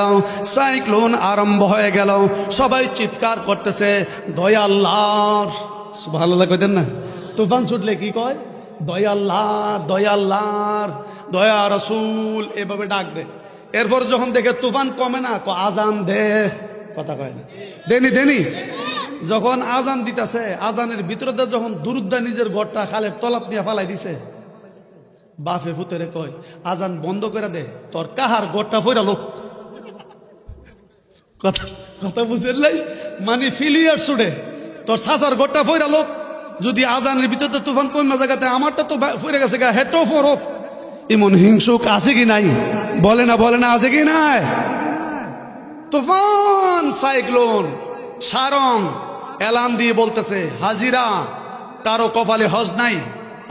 সাইক্লোন আরম্ভ হয়ে গেল। সবাই চিৎকার করতেছে দয়াল্লাহর। সুবহানাল্লাহ কইতেন না? তুফান ছুটলে কি কয়? দয়াল্লাহর দয়া রাসূল এভাবে ডাক দে। এরপর যখন দেখে তুফান কমে না, আজান দে। কথা কয় না? দেনি যখন আজান দিতেছে, আজানের ভিতরে যখন দুরুদ্দা নিজের ঘরটা খালের তলাপ নিয়ে ফালাই দিছে, বাপে ভূতেরে কয় আজান বন্ধ করে দে, তোর কাহার গোটা ফইরা লোক। কথা বুঝলেন নাই? মানে ফিলিয়ার ছুটে তোর সাসার গোটা ফইরা লোক। যদি আজানের ভিতরে তুফান কমে জায়গাতে আমারটা তো ফইরে গেছে গা, হেটো ফরত। এমন হিংসুক আছে কি নাই? বলে না আছে কি নাই? তুফান সাইক্লোন সারং এলান দিয়ে বলতেছে, হাজিরা কারো কপালে হজ নাই,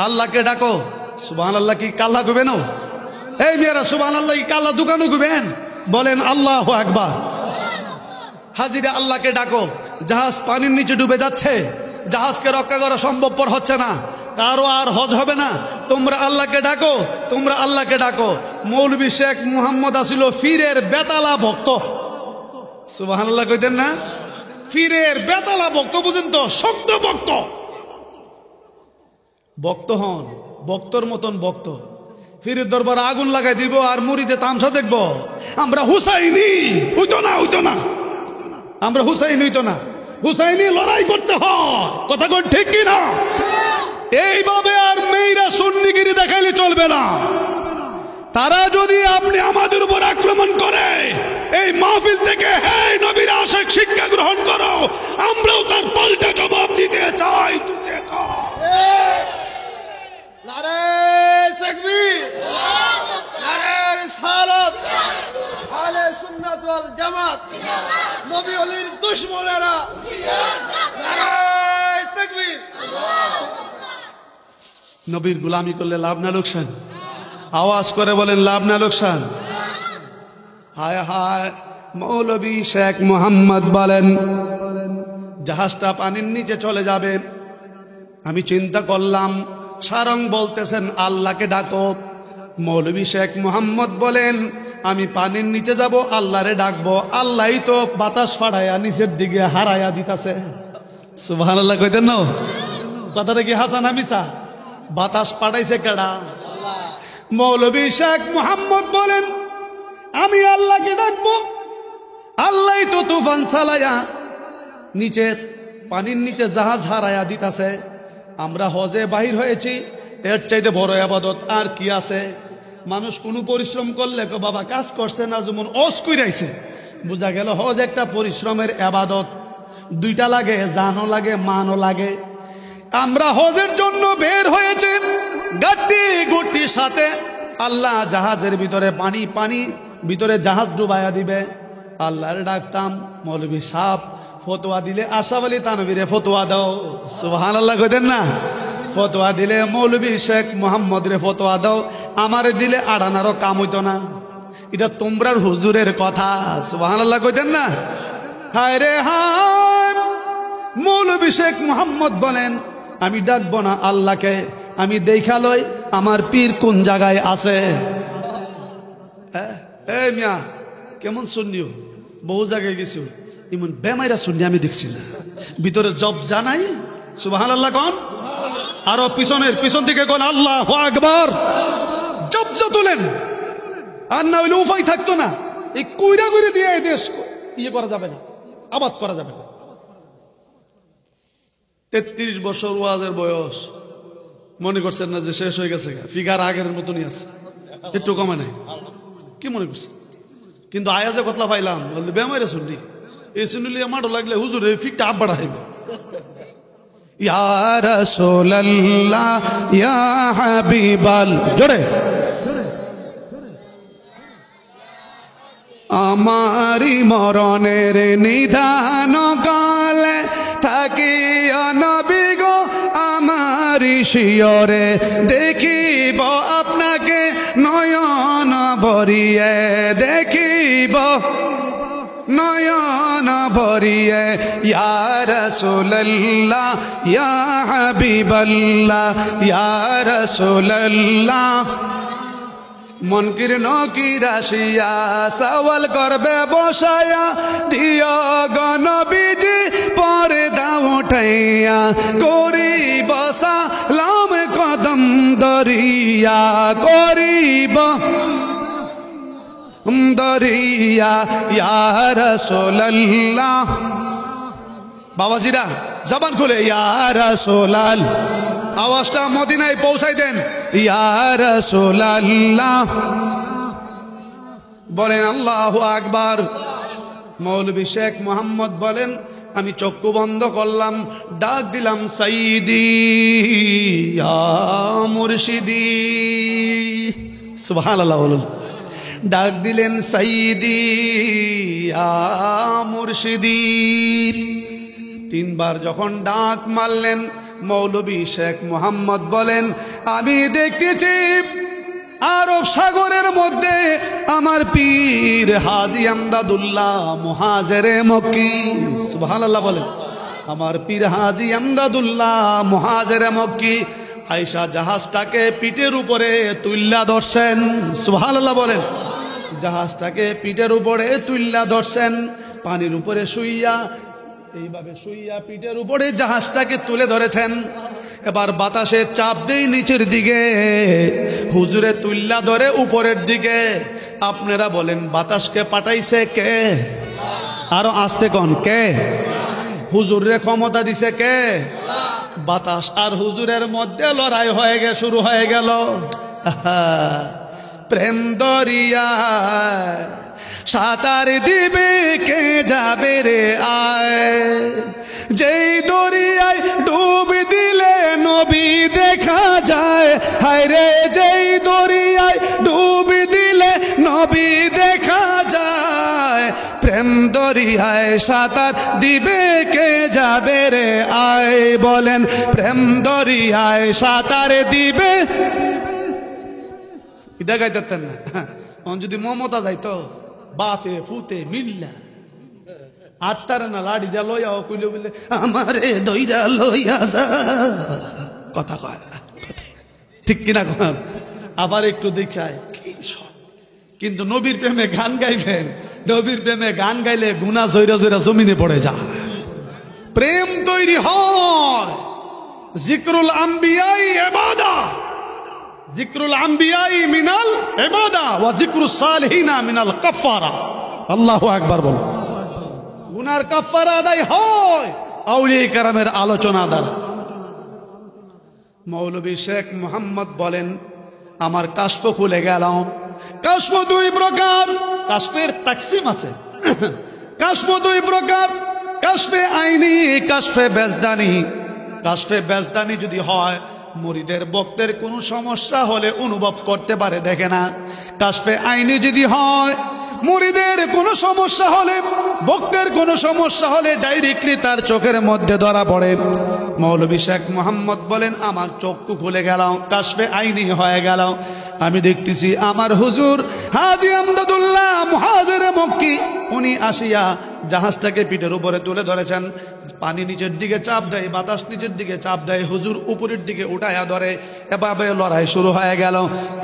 আল্লাহকে ডাকো। সুবহানাল্লাহ কি কাল্লা গুবেন? এই মেয়েরা সুবহানাল্লাহ কি কাল্লা দোকানও গুবেন? বলেন আল্লাহু আকবার। হাজিরা আল্লাহকে ডাকো। জাহাজ পানির নিচে ডুবে যাচ্ছে, জাহাজকে রক্ষা করা সম্ভবপর হচ্ছে না, কারো আর হজ হবে না। তোমরা আল্লাহকে ডাকো। মৌলভী শেখ মুহাম্মদ আসিল ফিরের বেতালা ভক্ত। সুবহানাল্লাহ কইতেন না? ফিরের বেতালা ভক্ত, বুঝেন তো? শক্ত ভক্ত হন, ভক্তর মতন ভক্ত। ফিরের দরবার আগুন লাগাই দিব আর মুড়িতে তামসা দেখবো। আমরা হুসাইনি হইতো না, আমরা হুসাইনি হইতো না। হুসাইনি লড়াই করতে হয়। কথা কোন ঠিক কি না? এইভাবে আর মেয়েরা সুন্নিগিরি দেখাইলে চলবে না। তারা যদি আপনি আমাদের উপর আক্রমণ করে, এই মাহফিল থেকে হে নবীর আশিক শিক্ষা গ্রহণ করো, আমরাও তার পাল্টা জবাব দিতে চাই। নারে তাকবীর, নারে রিসালাত, আহলে সুন্নাত ওয়াল জামাত, নবী ওলির দুশমনেরা, নারে তাকবীর। নবীর গোলামি করলে লাভ না লোকসান? আওয়াজ করে বলেন লাভ না লোকসান? হায় হায়। মৌলভী শেখ মোহাম্মদ বলেন জাহাজটা পানির নিচে চলে যাবে। আমি চিন্তা করলাম, সারং বলতেছেন আল্লাহকে ডাকো। মৌলভী শেখ মোহাম্মদ বলেন আমি পানির নিচে যাব, আল্লাহরে ডাকবো, আল্লাহই তো বাতাস ফাড়াইয়া নিচের দিকে হারাইয়া দিতাছে। সুবহানাল্লাহ কইতেন না? কথাটা কি হাসান মিছা? বাতাস পাঠাইছে কেডা? মৌলভী শেখ মোহাম্মদ বলেন আমি আল্লাহকে ডাকবো, আল্লাহই তো তুফান চালাইয়া নিচে পানির নিচে জাহাজ হারাইয়া দিতাছে। আমরা হজে বাহির হয়েছি, এর চাইতে বড় ইবাদত আর কি আছে? মানুষ কোনো পরিশ্রম করলে বাবা কাজ করছে না, যেমন অস কইরাইছে, বোঝা গেল হজ একটা পরিশ্রমের ইবাদত। দুইটা লাগে, জানও লাগে, মানও লাগে। আমরা হজের জন্য বের হয়েছে, গাড়ি গুটির সাথে আল্লাহ জাহাজের ভিতরে পানি ভিতরে জাহাজ ডুবাইয়া দিবে। আল্লাহর ডাকতাম, মৌলভী সাহেব ফতোয়া দিলে, আশরাফ আলী থানভীরে ফতোয়া দাও। সুবহানাল্লাহ কইতেন না? ফতোয়া দিলে মৌলভী শেখ মোহাম্মদ রে ফতোয়া দাও, আমারে দিলে আড়ানারও কাম হইতো না। এটা তোমরার হুজুরের কথা। সুবহানাল্লাহ কইতেন না? হায় রে হায়, মৌলভী শেখ মোহাম্মদ বলেন আমি ডাকবো না আল্লাহকে, আমি দেখা লই আমার পীর কোন জায়গায় আছে। এই মিয়া কেমন শুনিও, বহু জায়গায় গেছি, এমন বেমাইরা শুনি আমি দেখছি না। ভিতরে জব জানাই। সুবহানাল্লাহ কোন? আরো পিছন থেকে কোন আল্লাহু আকবার, জব তুলেন। আর না হইলে উপায় থাকতো না, এই কুইরা দিয়ে এই দেশ ইয়ে করা যাবে না, আবাদ করা যাবে না। 33 বছর ওয়াজের বয়স, মনে করছেন না যে শেষ হয়ে গেছে? ফিগার আগের মতনই আছে, একটু কমে নাই। কি মনে করছে? কিন্তু আয়াজে কতলা পাইলাম, বলতে বেমাইরা শুনলি, এই শুনলি আমারও লাগলে হুজুর এই ফিকটা আপ বাড়াইব। ইয়া রাসূলুল্লাহ ইয়া হাবিবাল, জোরে আমারি মরণের নিধান কালে থাকিয়া নবী গো আমারি শিয়রে, দেখিব আপনাকে নয়ন ভরিয়ে, দেখিব নয়ন ভরিয়ে। ইয়া রাসূলুল্লাহ ইয়া হাবিবাল্লাহ ইয়া রাসূলুল্লাহ, মনকির নকির আসিয়া সওয়াল করবে বসায়া, দিও গনবীজি পর্দা উঠাইয়া, করিব সালাম কদম দরিয়া, করিব দরিয়া। ইয়া রাসূলুল্লাহ, বাবাজিরা জবান খুলে ইয়া রাসূলাল, আওয়াজটা মদিনায় পৌঁছাই দেন। ইয়া রাসূলুল্লাহ বলেন আল্লাহু আকবার। মৌলভী শেখ মোহাম্মদ বলেন আমি চক্ষু বন্ধ করলাম, ডাক দিলাম সাইয়্যিদি ইয়া মুর্শিদি। সুবহানাল্লাহ বলুন। ডাক দিলেন সাইয়্যিদি ইয়া মুর্শিদি। 3 বার যখন ডাক মারলেন, মৌলভী শেখ মোহাম্মদ বলেন আমি দেখতেছি আরব সাগরের মধ্যে আমার পীর হাজী আমদাদুল্লাহ মুহাজিরে মক্কি। সুবহানাল্লাহ বলেন। আমার পীর হাজী আমদাদুল্লাহ মুহাজিরে মক্কি আয়েশা জাহাজটাকে পিঠের উপরে তুল্লা ধরছেন। সুবহানাল্লাহ বলেন। জাহাজটাকে পিঠের উপরে তুল্লা ধরছেন, পানির উপরে শুইয়া, এইভাবে শুইয়া পিঠের উপরে জাহাজটাকে তুলে ধরেছেন। এবার বাতাসে চাপ দেই নিচের দিকে, হুজুরে তুল্লা ধরে উপরের দিকে। আপনারা বলেন বাতাসকে পাঠাইছে কে? আরো আস্তে কোন কে? হুজুরে ক্ষমতা দিছে কে? বাতাস আর হুজুরের মধ্যে লড়াই হয়ে গে শুরু হয়ে গেল। প্রেম দরিয়া সাঁতার দিবে কে যাবে রে আয়, যেই দরিয়ায় ডুব দিলে নবী দেখা যায়। হায় রে যেই দরিয়ায় ডুব দিলে নবী দেখা যায়, প্রেম দরিয়ায় সাঁতার দিবে কে যাবে রে আয়। বলেন প্রেম দরিয়ায় সাঁতার দিবে। এটা গাইতেন না? যদি মমতা যাইতো বাফে ফুতে মিল্লা আটটার না লাড়ি যা লইয়া কইলে বলে আমারে দইরা লইয়া যা, কথা কয় ঠিক কিনা? আবার একটু দেখায় কি সব কিন্তু নবীর প্রেমে গান গাইবেন, নবীর প্রেমে গান গাইলে গুনাহ জয়রা জয়রা জমিনে পড়ে যায়। প্রেম তৈরি হয়। জিক্রুল আম্বিয়াই ইবাদা, জিক্রুল আম্বিয়াই মিনাল ইবাদা ওয়া জিক্রুস সালিহিনা মিনাল কাফারা। আল্লাহু আকবার বল। গুনার কাফারা আদায় হয় আউলিয়া কেরামের আলোচনা দ্বারা। মৌলভী শেখ মোহাম্মদ বলেন, আমার কাশফ খুলে গেল। কাশফ দুই প্রকার, কাশফের তাকসিম আছে। কাশফ দুই প্রকার, কাশফে আইনি, কাশফে বেজদানি। কাশফে বেজদানি যদি হয়, মুরিদের ভক্তের কোনো সমস্যা হলে অনুভব করতে পারে, দেখে না। কাশফে আইনি যদি হয়, মুরিদের কোনো সমস্যা হলে, ভক্তের কোনো সমস্যা হলে ডাইরেক্টলি তার চোখের মধ্যে ধরা পড়ে। মৌলভী শেখ মোহাম্মদ বলেন, আমার চক্ষু খুলে গেল, কাশফে আইনি হয়ে গেল। আমি দেখতেছি আমার হুজুর হাজী আমদাদুল্লাহ মুহাজিরে মক্কি, উনি আসিয়া জাহাজটাকে পিঠের উপরে তুলে ধরেছেন। পানি নিচের দিকে চাপ দেয়, বাতাস নিচের দিকে চাপ দেয়, হুজুর উপরের দিকে উঠাইয়া ধরে। এভাবে লড়াই শুরু হয়ে গেল।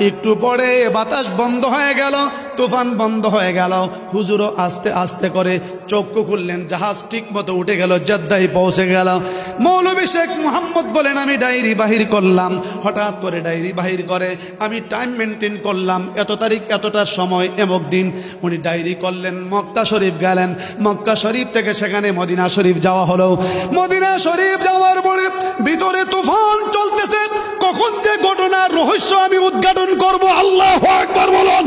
একটু পরে বাতাস বন্ধ হয়ে গেল, তুফান বন্ধ হয়ে গেল। হুজুরও আস্তে আস্তে করে চক্ষু খুললেন, জাহাজ ঠিক মতো উঠে গেল, জেদ্দায় পৌঁছে গেল। মৌলভী শেখ মোহাম্মদ বলেন, আমি ডায়েরি বাহির করলাম। হঠাৎ করে ডায়েরি বাহির করে আমি টাইম মেনটেন করলাম, এত তারিখ এতটার সময় এমক দিন। উনি ডায়েরি করলেন, মক্কা শরীফ গেলেন। মক্কা শরীফ থেকে সেখানে মদিনা শরীফ যাওয়া হলো। মদিনা শরীফ যাওয়ার পরে ভিতরে তুফান চলতেছে। কখন যে ঘটনার রহস্য আমি উদ্ঘাটন করব, আল্লাহু আকবার বলুন।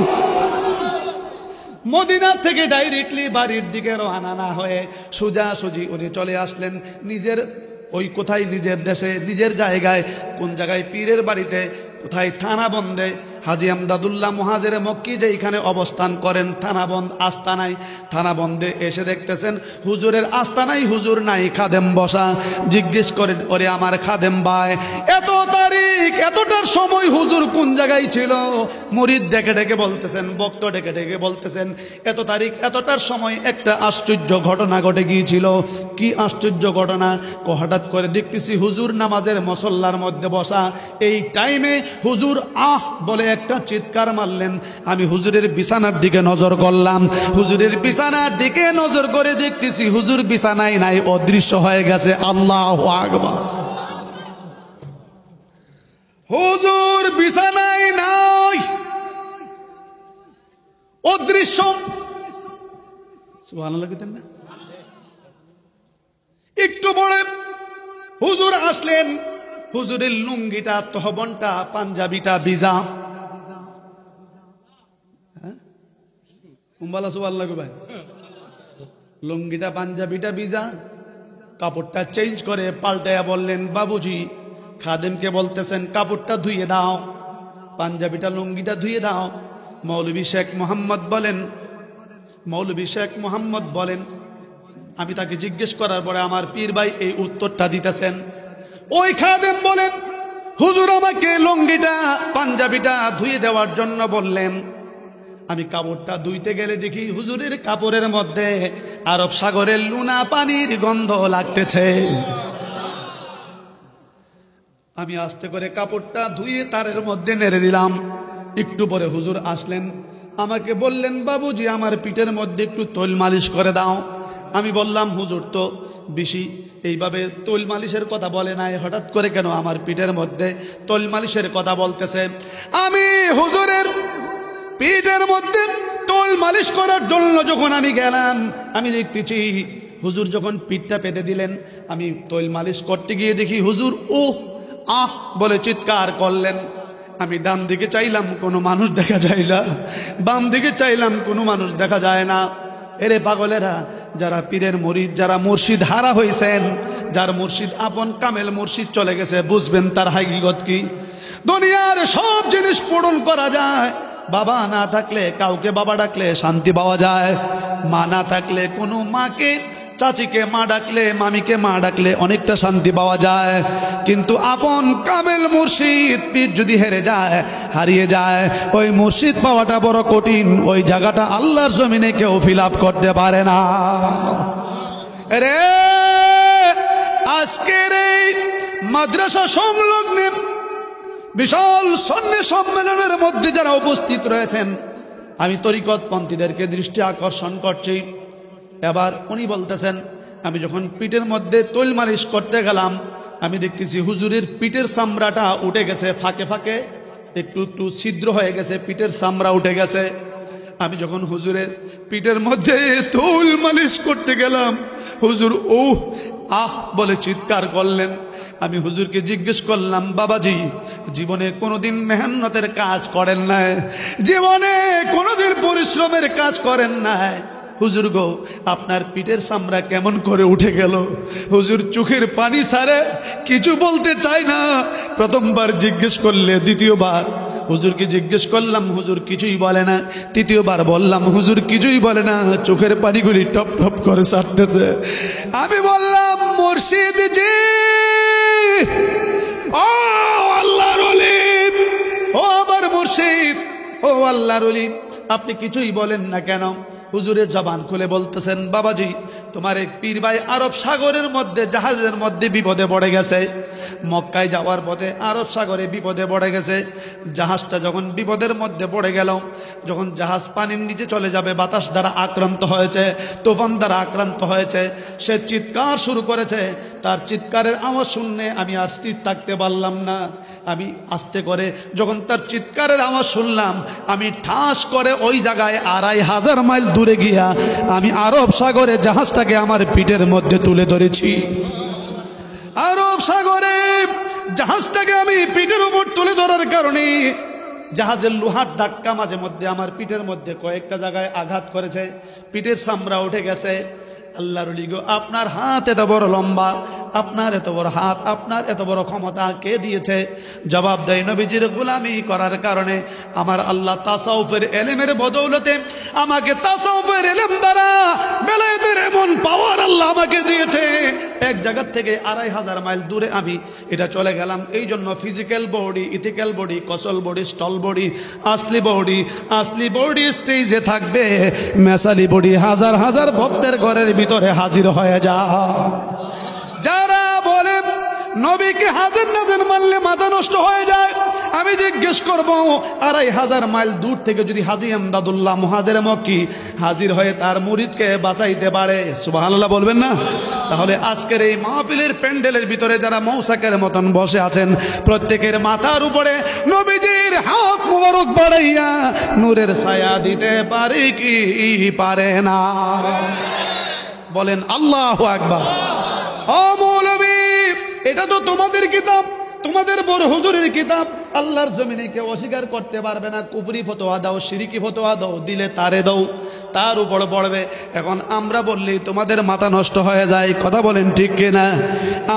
মদিনা থেকে ডাইরেক্টলি বাড়ির দিকে রওনা না হয়ে সোজাসুজি উনি চলে আসলেন নিজের ওই কোথায়, নিজের দেশে, নিজের জায়গায়। কোন জায়গায়? পীরের বাড়িতে। কোথায়? থানাবন্দে। হাজী আমদাদুল্লাহ মুহাজিরে মক্কি যেইখানে অবস্থান করেন, থানাবন্দ আস্তানায়। থানাবন্দে এসে দেখতেছেন হুজুরের আস্তানায় হুজুর নাই, খাদেম বসা। জিজ্ঞেস করেন, ওরে আমার খাদেম ভাই, এত তারিখ এতটার সময় হুজুর কোন জায়গায় ছিল? মুরিদ ডেকে ডেকে বলতেছেন, ভক্ত ডেকে ডেকে বলতেছেন, এত তারিখ এতটার সময় একটা আশ্চর্য ঘটনা ঘটে গিয়েছিল। কি আশ্চর্য ঘটনা? হঠাৎ করে দেখতেছি হুজুর নামাজের মুসল্লার মধ্যে বসা। এই টাইমে হুজুর আহ বলে একটা চিৎকার মারলেন। আমি হুজুরের বিছানার দিকে নজর করলাম। হুজুরের বিছানার দিকে নজর করে দেখতেছি হুজুর বিছানায় নাই, অদৃশ্য হয়ে গেছে। আল্লাহু আকবার। হুজুর বিছানায় নাই, অদৃশ্য। সুবহানাল্লাহ কইতেন না? একটু পরে হুজুর আসলেন। হুজুরের লুঙ্গিটা, তহবনটা, পাঞ্জাবিটা ভিজা। ভাই, লুঙ্গিটা পাঞ্জাবিটা ভিজা। কাপড়টা চেঞ্জ করে পাল্টাইয়া বললেন, বাবুজি খাদেমকে বলতেছেন কাপড়টা ধুইয়ে দাও, পাঞ্জাবিটা লুঙ্গিটা ধুইয়ে দাও। মৌলভী শেখ মোহাম্মদ বলেন, মৌলভী শেখ মোহাম্মদ বলেন, আমি তাকে জিজ্ঞেস করার পরে আমার পীর ভাই এই উত্তরটা দিতেছেন। ওই খাদেম বলেন, হুজুর আমাকে লুঙ্গিটা পাঞ্জাবিটা ধুয়ে দেওয়ার জন্য বললেন। আমি কাপড়টা ধুইতে গেলে দেখি হুজুরের কাপড়ের মধ্যে আরব সাগরের লুনা পানির গন্ধ লাগতেছে। আমি আস্তে করে কাপড়টা ধুয়ে তারের মধ্যে নেড়ে দিলাম। একটু পরে হুজুর আসলেন, আমাকে বললেন, বাবুজি আমার পিঠের মধ্যে একটু তৈল মালিশ করে দাও। আমি বললাম, হুজুর তো বেশি এইভাবে তৈল মালিশের কথা বলে নাই, হঠাৎ করে কেন আমার পিঠের মধ্যে তৈল মালিশের কথা বলতেছে? আমি হুজুরের পিঠের মধ্যে তৈল মালিশ করার জন্য যখন আমি গেলাম, আমি দেখতেছি হুজুর যখন পিঠটা পেতে দিলেন, আমি তৈল মালিশ করতে গিয়ে দেখি হুজুর ও আহ বলে চিৎকার করলেন। আমি ডান দিকে চাইলাম, কোনো মানুষ দেখা যায় না। বাম দিকে চাইলাম, কোনো মানুষ দেখা যায় না। এরে পাগলেরা, যারা পীরের মুরিদ, যারা মুর্শিদ হারা হয়েছেন, যার মুর্শিদ আপন কামেল মুর্শিদ চলে গেছে, বুঝবেন তার হাকিকত কি। দুনিয়ার সব জিনিস পূরণ করা যায়। বাবা না থাকলে কাউকে বাবা ডাকলে শান্তি পাওয়া যায়। মা না থাকলে কোনো মাকে, চাচিকে মা ডাকলে, মামিকে মা ডাকলে অনেকটা শান্তি পাওয়া যায়। কিন্তু আপন কামেল মুর্শিদ পীর যদি হেরে যায়, হারিয়ে যায়, ওই মুর্শিদ পাওয়াটা বড় কঠিন। ওই জায়গাটা আল্লাহর জমিনে কেউ ফিল আপ করতে পারে না। রে আজকের এই মাদ্রাসা সংলগ্ন বিশাল সন্নি সম্মেলনের মধ্যে যারা উপস্থিত রয়েছেন, আমি তরিকতপন্থীদেরকে দৃষ্টি আকর্ষণ করছি। এবার উনি বলতেছেন, আমি যখন পিঠের মধ্যে তৈল মালিশ করতে গেলাম, আমি দেখতেছি হুজুরের পিঠের চামড়াটা উঠে গেছে, ফাঁকে ফাঁকে একটু একটু ছিদ্র হয়ে গেছে, পিঠের চামড়া উঠে গেছে। আমি যখন হুজুরের পিঠের মধ্যে তৈল মালিশ করতে গেলাম, হুজুর ও আহ বলে চিৎকার করলেন। আমি হুজুরকে জিজ্ঞেস করলাম, বাবাজি জীবনে কোনোদিন মেহনতের কাজ করেন নাই, জীবনে কোনোদিন পরিশ্রমের কাজ করেন নাই, হুজুর গো আপনার পিঠের চামড়া কেমন করে উঠে গেল? হুজুর চোখের পানি ছাড়ে কিছু বলতে চাই না। প্রথমবার জিজ্ঞেস করলে, দ্বিতীয়বার হুজুরকে জিজ্ঞেস করলাম, হুজুর কিছুই বলে না। তৃতীয়বার বললাম, হুজুর কিছুই বলে না, চোখের পানিগুলি টপ টপ করে ছাড়তেছে। আমি বললাম, মুর্শিদ জি, ও আল্লাহর ওলি, ও আমার মুর্শিদ, ও আল্লাহর ওলি, আপনি কিছুই বলেন না কেন? হুজুরের জবান খুলে বলতেছেন, বাবাজি তোমার এক পীর ভাই আরব সাগরের মধ্যে জাহাজের মধ্যে বিপদে পড়ে গেছে। মক্কায় যাওয়ার পথে আরব সাগরে বিপদে পড়ে গেছে। জাহাজটা যখন বিপদের মধ্যে পড়ে গেল, যখন জাহাজ পানির নিচে চলে যাবে, বাতাস দ্বারা আক্রান্ত হয়েছে, তুফান দ্বারা আক্রান্ত হয়েছে, সে চিৎকার শুরু করেছে। তার চিৎকারের আওয়াজ শুনে আমি আর স্থির থাকতে পারলাম না। আমি আস্তে করে যখন তার চিৎকারের আওয়াজ শুনলাম, আমি ঠাস করে ওই জায়গায় 2500 মাইল দূরে গিয়া আমি আরব সাগরে জাহাজটাকে আমার পিঠের মধ্যে তুলে ধরেছি। আরব সাগরে জাহাজটাকে আমি পিঠের উপর তুলে ধরার কারণে জাহাজের লোহার ধাক্কা মাঝে মধ্যে আমার পিঠের মধ্যে কয়েকটা জায়গায় আঘাত করেছে, পিঠের চামড়া উঠে গেছে। আল্লাহর ওলি গো, আপনার হাত এত বড় লম্বা, আপনার এত বড় হাত, আপনার এত বড় ক্ষমতা কে দিয়েছে? জবাব দেয়, নবীজির গোলামি করার কারণে আমার আল্লাহ তাসাউফের এলেমের বদৌলতে আমাকে তাসাউফের এলেম দ্বারা বেলায়েতের এমন পাওয়ার আল্লাহ আমাকে দিয়েছে। এক জায়গা থেকে 2500 মাইল দূরে আমি এটা চলে গেলাম। এই জন্য physical body, ethical body, causal body, astral body, আসলি বডি স্টেজে থাকবে, মেসালি বডি হাজার হাজার ভক্তের ঘরের ভিতরে হাজির হয়ে যা। যারা বলে নবীকে হাজির নাজির মানলে মাথা নষ্ট হয়ে যায়, আমি জিজ্ঞেস করব, 2500 মাইল দূর থেকে যদি হাজী এমদাদুল্লাহ মুহাজির মক্কি হাজির হয়ে তার মুরিদকে বাঁচাইতে পারে, সুবহানাল্লাহ বলবেন না? তাহলে আজকের এই মাহফিলের প্যান্ডেলের ভিতরে যারা মৌসাকের মতন বসে আছেন, প্রত্যেকের মাথার উপরে নবীজির হাত মুবারক বাড়াইয়া নূরের ছায়া দিতে পারে কি পারে না? বলেন আল্লাহু আকবার। ও মৌলবী, এটা তো তোমাদের কিতাব, তোমাদের বড় হুজুরের কিতাব। আল্লাহর জমিনে কেউ অস্বীকার করতে পারবে না। কুফরি ফতোয়া দাও, শিরিকি ফতোয়া দাও, দিলে তারে দাও, তার উপর পড়বে। এখন আমরা বললেই তোমাদের মাথা নষ্ট হয়ে যায়, কথা বলেন ঠিক কিনা?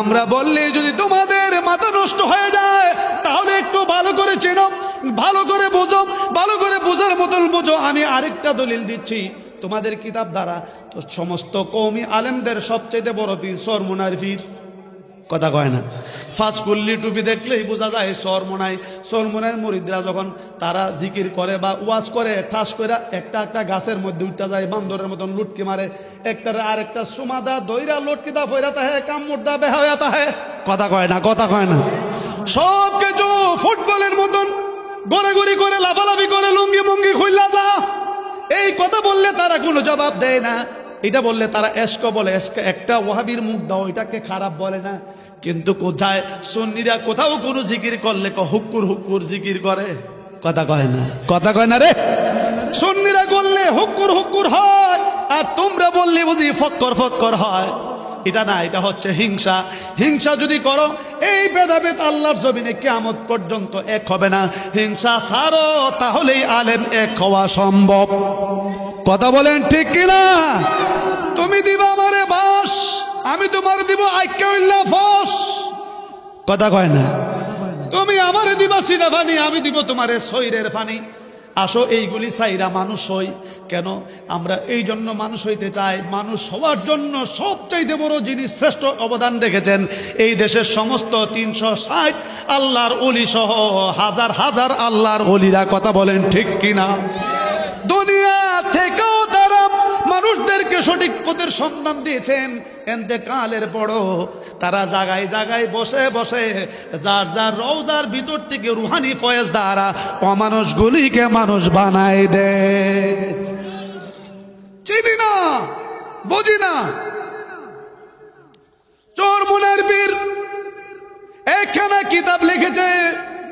আমরা বললেই যদি তোমাদের মাথা নষ্ট হয়ে যায়, তাহলে একটু ভালো করে চেনো, ভালো করে বোঝো, ভালো করে বোঝার মতন বোঝো। আমি আরেকটা দলিল দিচ্ছি তোমাদের কিতাব দ্বারা। তো সমস্ত কওমি আলেমদের সবচেয়ে বড় পীর সরমুনার পীর, কথা কয় না? ফাঁসকুল্লি টুপি দেখলেই বোঝা যায় সরমোনাই। সরমোনার মুরিদরা যখন তারা জিকির করে বা ওয়াজ করে, ঠাস করে একটা একটা গাছের মধ্যে উঠতে যায়, বান্দরের মতন লুটকি মারে, একটার আরেকটা সুমাদা দইরা লটকিদা ফইরা তাহে, কামড়দা বেহা হয়ে তাহে, কথা কয় না? কথা কয় না? সব কিছু ফুটবলের মতন গড়াগড়ি করে, লাফালাফি করে, লুঙ্গি মুঙ্গি খুললা যা। এই কথা বললে তারা কোনো জবাব দেয় না। এটা বললে তারা এশক বলে। একটা ওয়াহাবির মুখ দাও, এটাকে খারাপ বলে না। কিন্তু কোথায় সুন্নিরা কোথাও কোনো জিকির করলে হুক্কুর হুক্কুর জিকির করে, কথা কয় না? কথা কয় না রে? সুন্নিরা করলে হুক্কুর হুক্কুর হয়, আর তোমরা বললে বুঝি ফক্কর ফক্কর হয়। এটা না, এটা হচ্ছে হিংসা। হিংসা যদি করো, এই ভেদাভেদ আল্লাহর জমিনে কিয়ামত পর্যন্ত এক হবে না। হিংসা ছাড়ো, তাহলেই আলেম এক হওয়া সম্ভব। কথা বলেন ঠিক কিনা? তুমি দিবা আমারে বাস, আমি তোমার দিব আইক্যা ফস, কথা কয় না? তুমি আমারে দিবা সিনা ফানি, আমি দিব তোমারে শরীরের ফানি। আসো এইগুলি চাইরা মানুষ হই কেন? আমরা এই জন্য মানুষ হইতে চাই। মানুষ হওয়ার জন্য সবচাইতে বড় যিনি শ্রেষ্ঠ অবদান রেখেছেন, এই দেশের সমস্ত 360 আল্লাহর ওলি সহ হাজার হাজার আল্লাহর ওলিরা, কথা বলেন ঠিক কিনা? দুনিয়া থেকেও তারা মানুষ মানুষদেরকে সঠিক পথের সন্ধান দিয়েছেন। ইন্তেকালের পরও তারা জায়গায় জায়গায় বসে বসে যার যার রওজার ভিতর থেকে রুহানি ফয়েজ দ্বারা অমানুষগুলিকে মানুষ বানায় দেয়। চিনি না, বুঝি না। চরমুনার পীর একখানা কিতাব লিখেছে,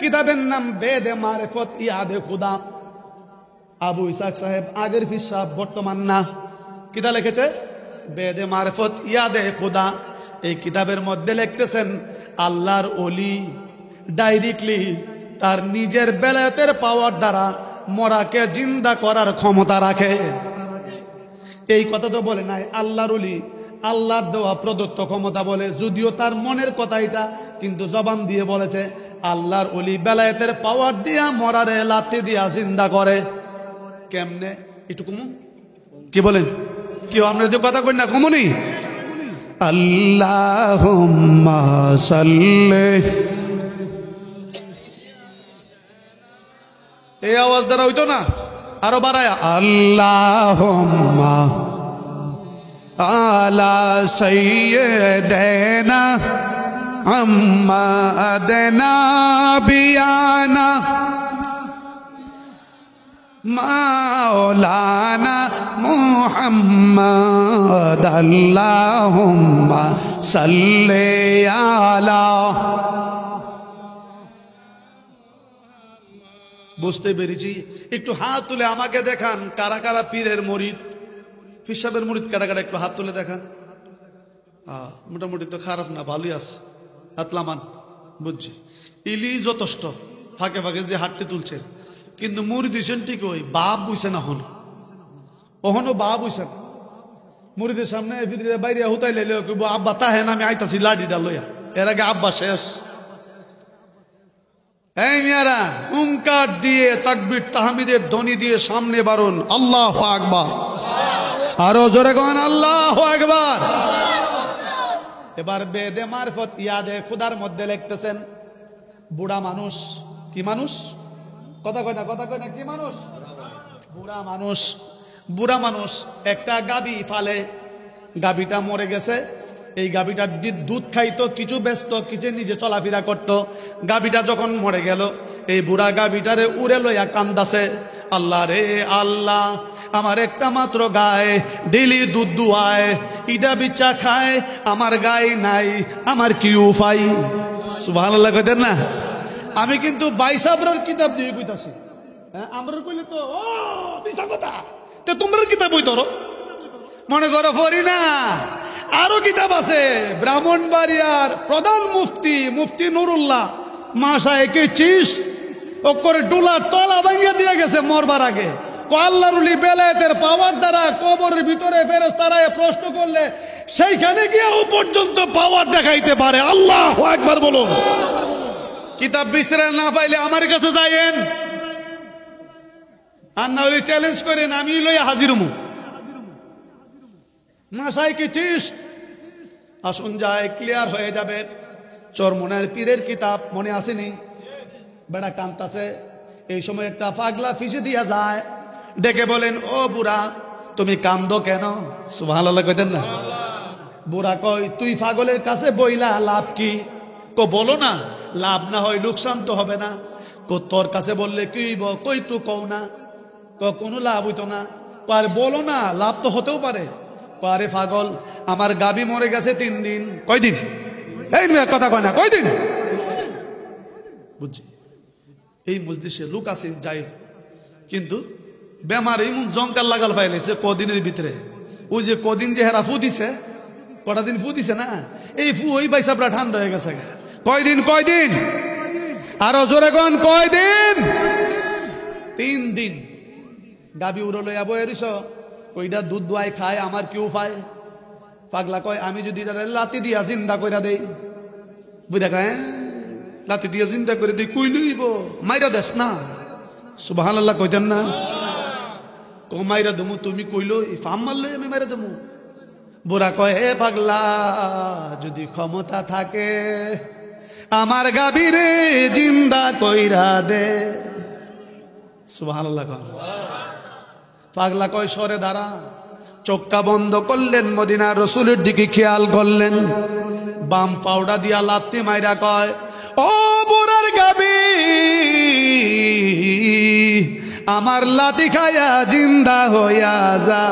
কিতাবের নাম বেদে মারিফত ইয়াদে খুদা। আবু ইসাক সাহেব, আগের পীর সাহেব, বর্তমান না। কিতাব লিখেছে বেদে মারিফত ইয়াদে খুদা। এই কিতাবের মধ্যে লিখতেছেন আল্লাহর ওলি ডাইরেক্টলি তার নিজের বেলায়েতের পাওয়ার দ্বারা মরাকে জিন্দা করার ক্ষমতা রাখে। এই কথা তো বলে নাই আল্লাহর ওলি আল্লাহর দেওয়া প্রদত্ত ক্ষমতা বলে, যদিও তার মনের কথা এটা, কিন্তু জবান দিয়ে বলেছে আল্লাহর ওলি বেলায়েতের পাওয়ার দিয়া মরারে লাথি দিয়া জিন্দা করে। কেমনে একটু কমু, কি বলেন? কি আমরা যে কথা কই না কমুনি? আল্লাহুম্মা সাল্লি, এই আওয়াজ দ্বারা হইতো না, আরো বাড়ায়া আল্লাহুম্মা আলা সাইয়্যিদিনা মুহাম্মাদিনা বিয়ানা মাওলানা মুহাম্মদ আল্লাহুম্মা সাল্লি আলা। বুঝতে পেরেছি। একটু হাত তুলে আমাকে দেখান কারা কারা পীরের মুরিদ, পীর সাহেবের মুরিদ কারা কারা, একটু হাত তুলে দেখান। মোটামুটি তো খারাপ না, ভালোই আছে। হাতলামান, বুঝছি। ইলি যথেষ্ট, ফাঁকে ফাঁকে যে হাতটি তুলছে, কিন্তু মুরিদ হইছেন ঠিক ওই বাপ বুঝছে না, হন ওহনো বাপ বুঝছে না। মুরিদের সামনে বাইরে হুতাই লাইলে আব্বা তাহেন আমি আইতাছি লাঠিটা লইয়া, এর আগে আব্বা শেষ। এই মিয়ারা হুঙ্কার দিয়ে তাকবীর তাহমিদের ধ্বনি দিয়ে সামনে বারুন, আল্লাহু আকবার। আরো জোরে কন আল্লাহু আকবার। এবার বেদে মারিফত ইয়াদে খুদার মধ্যে লিখতেছেন বুড়া মানুষ, কি মানুষ? কথা কয় না, কথা কয় না, কি মানুষ? বুড়া মানুষ। বুড়া মানুষ একটা গাবি ফালে, গাবিটা মরে গেছে। এই গাবিটার দুধ খাইতো, কিছু ব্যস্ত, কিছু নিজে চলাফেরা করত। গাবিটা যখন মরে গেল, এই বুড়া গাবিটারে উড়ে লইয়া কান্দাছে, আল্লাহ রে আল্লাহ, আমার একটা মাত্র গায়ে ডেলি দুধ দুয়ায়, ইটা বিচ্চা খায়, আমার গায়ে নাই, আমার কি উপায়? সুবহানাল্লাহ কইতেন না? আমি কিন্তু বাইসাবরার কিতাব দিয়ে কইতাছি। হ্যাঁ, আমরা কইলে তো ও বিশা কথা, তো তোমরা কিতাব বই ধরো, মনে করো পড়ি না। আরো কিতাব আছে। ব্রাহ্মণবাড়িয়ার প্রধান মুফতি, মুফতি নুরুল্লাহ মাসায়েকে চিস ও করে ডুলা তলা ভাঙিয়ে দিয়ে গেছে মরবার আগে। আল্লাহর ওলি বেলায়েতের পাওয়ার দ্বারা কবরের ভিতরে ফেরেশতারা প্রশ্ন করলে সেইখানে গিয়েও পর্যন্ত পাওয়ার দেখাইতে পারে। আল্লাহু আকবার বলুন। কিতাব বিসরা না পাইলে আমার কাছে যাইয়েন, আর না হলে চ্যালেঞ্জ করেন, আমি লইয়া হাজির হমু। মাসায়েকে চিস আসুন যায়, ক্লিয়ার হয়ে যাবে। চরমনের পীরের কিতাব মনে আসেনি? বেড়া কান্তাছে, এই সময় একটা পাগলা ফিসে দিয়া যায়, ডেকে বলেন ও বুড়া তুমি কান্দো কেন? সুবহানাল্লাহ কইতেন না? বুড়া কয় তুই পাগলের কাছে বইলা লাভ কি? কো বলো না, লাভ না হয় লোকসান তো হবে না। কো তোর কাছে বললে কি কই একটু কও না। কোনো লাভ হইতো না। আর বলো না, লাভ তো হতেও পারে। আরে পাগল, আমার গাবি মরে গেছে 3 দিন। কয়দিন? এই মেয়ে কথা কয় না, কয়দিন? বুঝছি এই মজলিসে লোক আছে যাই, কিন্তু বেমার এমন জঙ্কার লাগাল পাইলেছে কদিনের ভিতরে। ওই যে কদিন যে হেরা ফু দিছে, কটা দিন ফু দিছে না, এই ফু ওই বাইসাবরা ঠান্ডা হয়ে গেছে। কয়দিন? কয়দিন? আরো জোরে কোন কয়দিন? 3 দিন। গাবি উড়ো লইয়া বইরিস, ওইটা দুধ দোয়াই খায়, আমার কি উপায়? পাগলা কয় আমি যদি লাতি দিয়া জিন্দা কইরা দেই, বুঝা কয় লাতি দিয়া জিন্দা করে দিই, কই লইব? মাইরা দেস না। সুবহানাল্লাহ কইতেন না? কো মাইরা দমু, তুমি কইলো ফাম মারলে আমি মাইরা দমু। বুড়া কয় হে পাগলা, যদি ক্ষমতা থাকে আমার গাবিরে জিন্দা কইরা দে। সুবহানাল্লাহ কয়। পাগলা কয় সরে দাঁড়া, চোখটা বন্ধ করলেন, মদিনা রসুলের দিকে খেয়াল করলেন, বাম পাউডা দিয়া লাত্তি মাইরা কয়, ও বুড়ার গাবি, আমার লাতি খায়া জিন্দা হইয়া যা।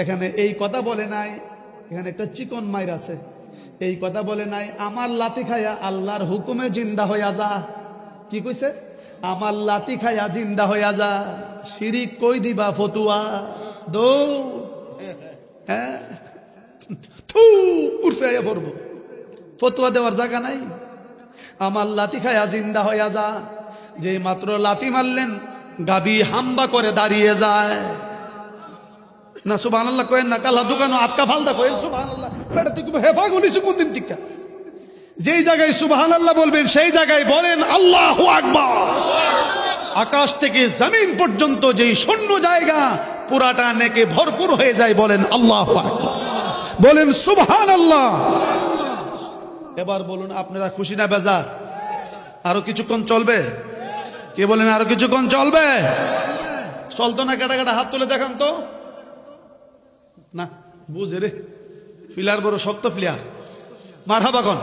এখানে এই কথা বলে নাই, এখানে একটা চিকন মাইর আছে, এই কথা বলে নাই আমার লাতি খায়া আল্লাহর হুকুমে জিন্দা হইয়া যা। কি কইছে? আমার লাতি খায়া জিন্দা হইয়া যা। শিরিক কই দিবা ফতুয়া দো, হ্যাঁ থু উর্ফে আয়া পড়বো, ফতুয়া দেওয়ার জায়গা নাই। আমার লাতি খায়া জিন্দা হইয়া যা। যে মাত্র লাতি মারলেন, গাবি হাম্বা করে দাঁড়িয়ে যায়। না সুবহানাল্লাহ কয়েন না, কাল্লা দোকানো আটকা ফালদা কয়েন সুবহানাল্লাহ। বেটা তুই হেফা গুনিস কোন দিন টিকা? যেই জায়গায় সুবহানাল্লাহ বলবেন সেই জায়গায় বলেন আল্লাহু আকবার। আকাশ থেকে জমিন পর্যন্ত যেই শূন্য জায়গা পুরাটা নেকে ভরপুর হয়ে যায়, বলেন আল্লাহু আকবার, বলেন সুবহানাল্লাহ। এবার বলুন আপনারা খুশি না বেজার? আরো কিছুক্ষণ চলবে? কে বলেন আরো কিছুক্ষণ চলবে? চলতো না? কাটা কাটা হাত তুলে দেখান তো। না বুঝে রে, ফিলার বড় শক্ত ফিলার। মারহাবা কোন,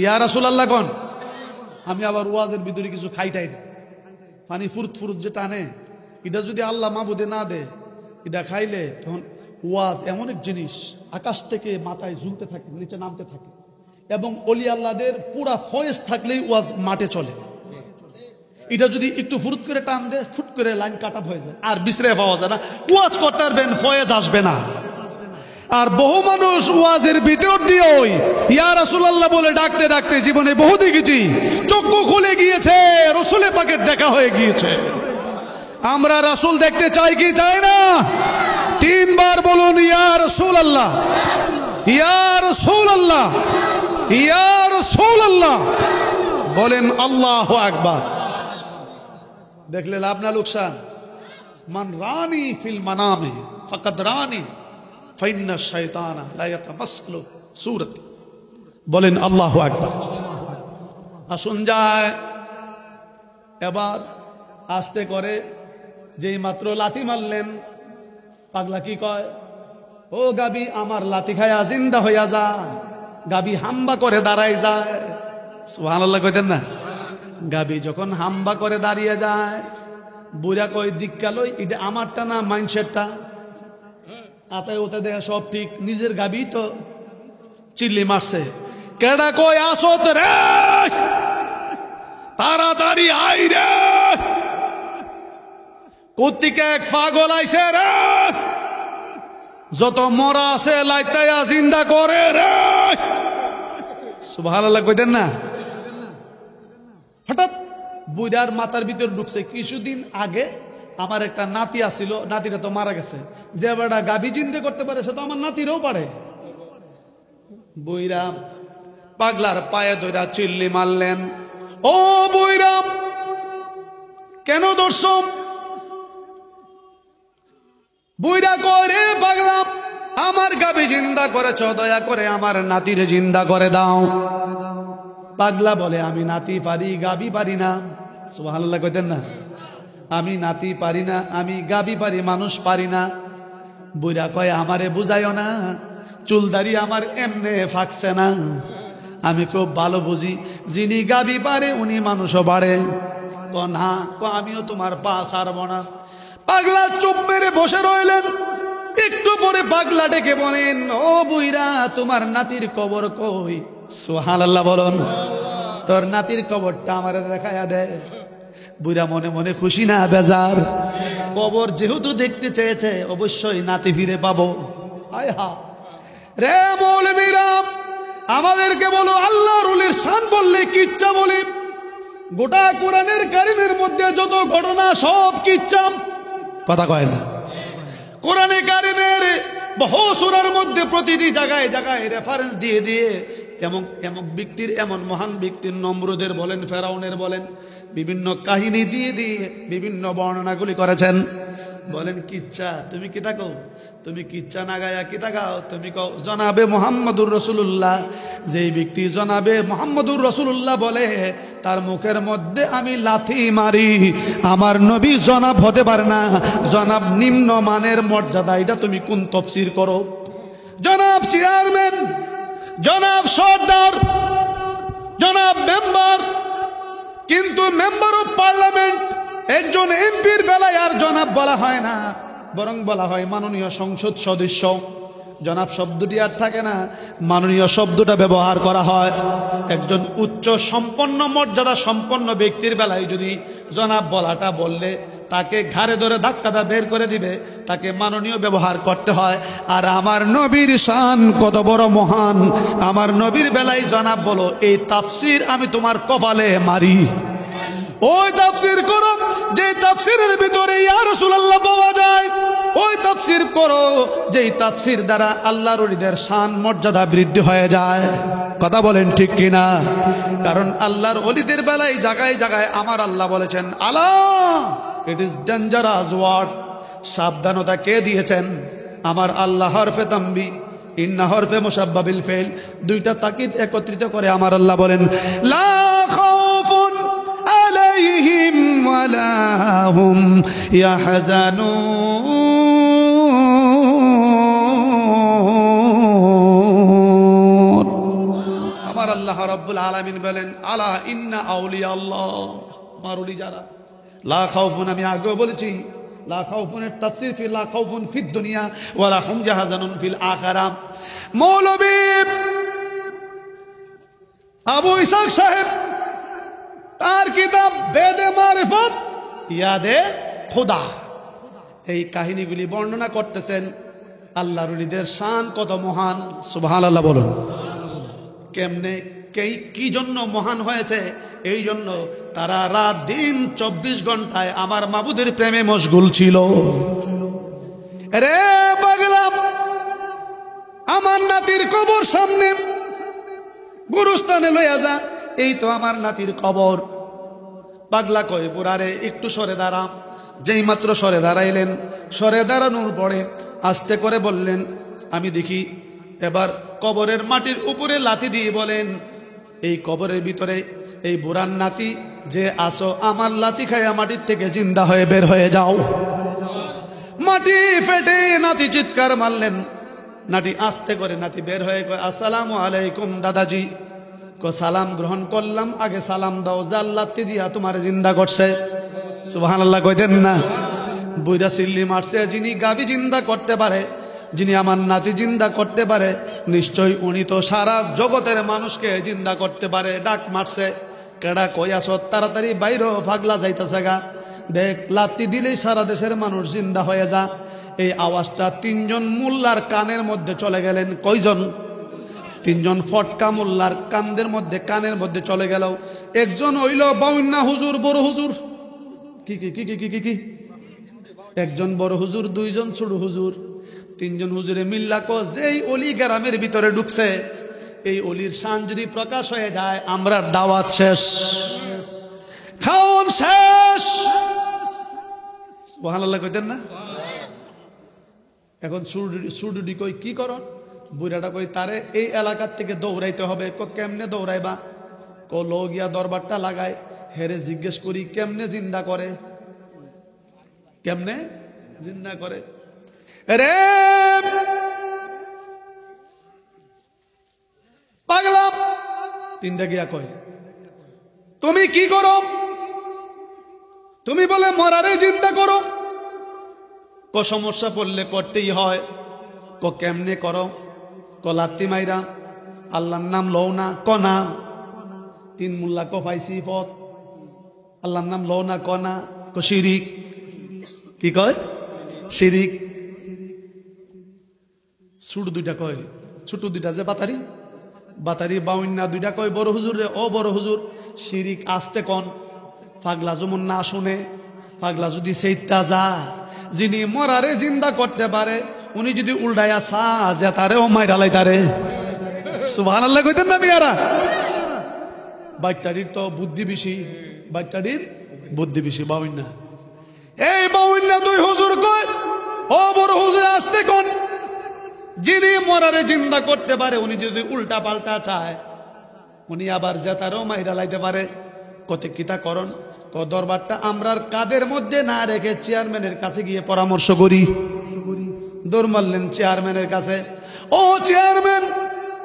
ইয়া রাসূলুল্লাহ কোন। আমি আবার ওয়াজের ভিতরে কিছু খাইটাই না, পানি ফুরুত ফুরুত যে টানে, এটা যদি আল্লাহ মাবুদে না দে, এটা খাইলে তখন ওয়াজ এমন এক জিনিস আকাশ থেকে মাথায় ঝুলতে থাকে, নিচে নামতে থাকে, এবং অলি আল্লাহদের পুরা ফয়েজ থাকলেই ওয়াজ মাঠে চলে। এটা যদি একটু ফুরুত করে টান দে, ফুট করে লাইন কাট আপ হয়ে যায়, আর বিশ্রে পাওয়া যায় না, ওয়াজ করতে পারবেন, ফয়েজ আসবে না। আর বহু মানুষ ওয়াজের ভিতর দিয়ে ওই ইয়া রাসূলুল্লাহ বলে ডাকতে ডাকতে জীবনে বহু দেখেছি, চক্ষু খুলে গিয়েছে, রসুলে পাকের দেখা হয়ে গিয়েছে। আমরা রাসূল দেখতে চাই কি চাই না? তিনবার বলুন ইয়া রাসূলুল্লাহ, ইয়া রাসূলুল্লাহ, ইয়া রাসূলুল্লাহ, বলেন আল্লাহু আকবার। দেখলে লাভ না লোকসান? মান রানি ফিল মানামে ফাকাদ রানি ফাইন্না শাইতানা লা ইয়াতামাসসালু সূরাতি, বলেন আল্লাহু আকবার। আসুন যায় এবার আস্তে করে, যেই মাত্র লাথি মারলেন, পাগলা কি কয়, ও গাবি আমার লাথি খায়া জিন্দা হইয়া যা। গাবি হাম্বা করে দাঁড়ায় যায়, সুবহানাল্লাহ কইতেন না? গাবি যখন হাম্বা করে দাঁড়িয়ে যায়, বুড়া কই দিক্কালই, এটা আমারটা না মাইন্ডসেটটা? আতায় ওতে দেখা সব ঠিক, নিজের গাবি তো চিল্লি মারছে। কেডা কই আসত রে, তাড়াতাড়ি আই রে, কোত্থেকে এক পাগল আইছে রে, যত মরা আছে লাইতায়া জিন্দা করে রে। সুবহানাল্লাহ কইতেন না? হঠাৎ বুড়ার মাথার ভিতর ঢুকছে, কিছুদিন আগে আমার একটা নাতি আসিল, নাতিটা তো মারা গেছে, যে বেটা গাবি জিন্দে করতে পারে সে তো আমার নাতিরও পারে। বুইরাম পাগলার পায়ে ধইরা চিল্লি মারলেন, ও বুইরাম কেন দর্শম? বুইরা করে পাগলাম, আমার গাবি জিন্দা করেছ, দয়া করে আমার নাতিরে জিন্দা করে দাও। পাগলা বলে আমি নাতি পারি, গাবি পারি না। সুবহানাল্লাহ কইতেন না? আমি নাতি পারি না, আমি গাবি পারি, মানুষ পারি না। বুইরা কয় আমারে বুঝাইও না, চুলদারি আমার এমনে ফাঁকছে না। আমি খুব ভালো বুঝি, যিনি গাবি পারে উনি মানুষও পারে। না আমিও তোমার পা ছাড়ব না। পাগলা চুপ মেরে বসে রইলেন। একটু পরে পাগলা ডেকে বলেন, ও বুইরা তোমার নাতির কবর কই? সুবহানাল্লাহ বলুন। তোর নাতির কবরটা আমারে দেখায়া দে। বুইরা মনে মনে খুশি না বেজার? কবর যেহেতু দেখতে চেয়েছে অবশ্যই নাতি ফিরে পাবো। আয় হা রে মৌলবীরা, আমাদেরকে বলো আল্লাহর ওলির শান বললে কিচ্ছা বলি। গোটা কোরআনের কারিমের মধ্যে যত ঘটনা সব কিচ্ছা, কথা কয় না? কোরআনে কারিমের বহু সূরার মধ্যে প্রতিটি জায়গায় জায়গায় রেফারেন্স দিয়ে দিয়ে এমন এমন ব্যক্তির, এমন মহান ব্যক্তির, নমরুদের বলেন, ফেরাউনের বলেন, বিভিন্ন কাহিনী দিয়ে দিয়ে বিভিন্ন বর্ণনাগুলি করেছেন। বলেন কিচ্ছা, তুমি কি থাকো? তুমি কিচ্ছা না গায়া কি থাকাও? তুমি কও জনাবে মোহাম্মদুর রসুল্লাহ। যেই ব্যক্তি জনাবে মোহাম্মদুর রসুল্লাহ বলে তার মুখের মধ্যে আমি লাথি মারি। আমার নবী জনাব হতে পারে না, জনাব নিম্ন মানের মর্যাদা। এটা তুমি কোন তফসির করো? জনাব চেয়ারম্যান, জনাব সর্দার, জনাব মেম্বার, কিন্তু মেম্বার অফ পার্লামেন্ট একজন এমপির বেলায় আর জনাব বলা হয় না, বরং বলা হয় মাননীয় সংসদ সদস্য। জনাব শব্দটি আর থাকে না, মাননীয় শব্দটা ব্যবহার করা হয়। একজন উচ্চ সম্পন্ন মর্যাদা সম্পন্ন ব্যক্তির বেলায় যদি জনাব বলাটা বললে তাকে ঘাড়ে ধরে ধাক্কাটা বের করে দিবে, তাকে মাননীয় ব্যবহার করতে হয়। আর আমার নবীর শান কত বড় মহান, আমার নবীর বেলায় জনাব বলো, এই তাফসির আমি তোমার কপালে মারি। ওই তাফসির করো যে তাফসিরের ভিতরে ইয়া রাসূলুল্লাহ পাওয়া যায়, ওই তাফসির করো যেই তাফসির দ্বারা আল্লাহর ওলিদের শান মর্যাদা বৃদ্ধি হয়ে যায়। কথা বলেন ঠিক কিনা? কারণ আল্লাহর ওলিদের বেলায় জায়গায় জায়গায় আমার আল্লাহ বলেছেন আলা ইট ইজ ডেঞ্জারাস ওয়ার্ড। সাবধানতা কে দিয়েছেন? আমার আল্লাহ। হরফে তাম্বি, ইন্না হরফে মুসাব্বাবিল ফেল, দুইটা তাকিদ একত্রিত করে আমার আল্লাহ বলেন লা খাউফুন আলাইহিম ওয়ালা হুম ইয়াহজানুন। আমার আল্লাহ রাব্বুল আলামিন বলেন আলা ইন্না আউলিয়া আল্লাহ, আমার ওলি যারা, লা খাউফুন, আমি আগেও বলেছি লা খাউফুনের তাফসীর ফি লা খাউফুন ফিদ দুনিয়া ওয়ালা হুম ইয়াহজানুন ফিল আখিরাহ। মৌলভী আবু ইসহাক সাহেব তার কিতাব বেদে মারিফত ইয়াদে খোদা, এই কাহিনীগুলি বর্ণনা করতেছেন আল্লাহর ওলিদের শান কত মহান। সুবহানাল্লাহ বলুন। কেমনে কি জন্য মহান হয়েছে? এই জন্য তারা রাত দিন 24 ঘন্টায় আমার মাবুদের প্রেমে মশগুল ছিল। রে পাগলাম, আমার নাতির কবর সামনে, গুরুস্থানে লইয়া যা, এই তো আমার নাতির কবর। পাগলা কয় পুরারে একটু সরে দাঁড়াম। যেই মাত্র সরে দাঁড়াইলেন, সরে দাঁড়ানোর পরে আস্তে করে বললেন আমি দেখি। এবার কবরের মাটির উপরে লাথি দিয়ে বলেন এই কবরের ভিতরে এই বুড়ার নাতি যে আসো, আমার লাথি খাইয়া মাটির থেকে জিন্দা হয়ে বের হয়ে যাও। মাটি ফেটে নাতি চিৎকার মারলেন। নাতি আস্তে করে নাতি বের হয়ে কয় আসসালামু আলাইকুম দাদাজি। সালাম গ্রহণ করলাম, আগে সালাম দাও, জাল লাত্তি দিয়া তোমার জিন্দা করছে। সুবহানাল্লাহ কইতেন না? বুইরা সিল্লি মারছে, যিনি গাবি জিন্দা করতে পারে, যিনি আমার নাতি জিন্দা করতে পারে, নিশ্চয়ই উনি তো সারা জগতের মানুষকে জিন্দা করতে পারে। ডাক মারছে, কেডা কই আসো, তাড়াতাড়ি বাইর ফাগলা যাইতেছে গা, দেখ লাত্তি দিলেই সারা দেশের মানুষ জিন্দা হয়ে যা। এই আওয়াজটা 3 জন মোল্লার কানের মধ্যে চলে গেলেন। কয়জন? 3 জন ফটকা মোল্লার কানের মধ্যে চলে গেল। একজন হইল বাউন্না হুজুর, বড় হুজুর। কি কি কি কি কি কি একজন বড় হুজুর, 2 জন ছোট হুজুর, 3 জন হুজুরে মিল্লা কো যেই অলি গ্রামের ভিতরে ঢুকছে, এই অলির শান যদি প্রকাশ হয়ে যায়, আমরা দাওয়াত শেষ, খাওন শেষ। সুবহানাল্লাহ কইতেন না? এখন সুরডুডি কই কি করো? বুড়াটা কই তারে এই এলাকার থেকে দৌড়াইতে হবে। কেমনে দৌড়াইবা? লো গিয়া দরবারটা লাগায়, হেরে জিজ্ঞেস করি কেমনে জিন্দা করে, কেমনে জিন্দা করে রে পাগলাম। 3টা গিয়া কয় তুমি কি করো? তুমি বলে মরারে জিন্দা করো। সমস্যা পড়লে করতেই হয়। কেমনে করো? লাত্তি মাইরা, আল্লাহর নাম লও না। না। 3 মোল্লা পাইছি পথ, আল্লাহর নাম লও না। না। শিরিক। কি কয়? শিরিক। ছোট 2টা কয়, ছোট 2টা যে বাতারি বাউন্না 2টা কয় বড় হুজুর রে, ও বড় হুজুর শিরিক আসতে কন। পাগলা যেমন না শুনে, পাগলা যদি সেইটা যা, যিনি মরারে জিন্দা করতে পারে, উনি যদি উল্টাইয়া যে তারে ও মাই ডালাই তারে। সুবহানাল্লাহ কইতেন না মিয়ারা? বাচ্চাটির তো বুদ্ধি বেশি, বাচ্চাটির বুদ্ধি বেশি। বাউন্না এই বাউন্না দুই হুজুর কয়, ও বড় হুজুর আসতে কোন, যিনি মরারে জিন্দা করতে পারে উনি যদি উল্টা পাল্টা চায় উনি আবার জেতারও মাইরা লাইতে পারে। কত কিতা করণ দরবারটা আমরার কাদের মধ্যে না রেখে চেয়ারম্যানের কাছে গিয়ে পরামর্শ করি। দৌড় মারলেন চেয়ারম্যানের কাছে। ও চেয়ারম্যান,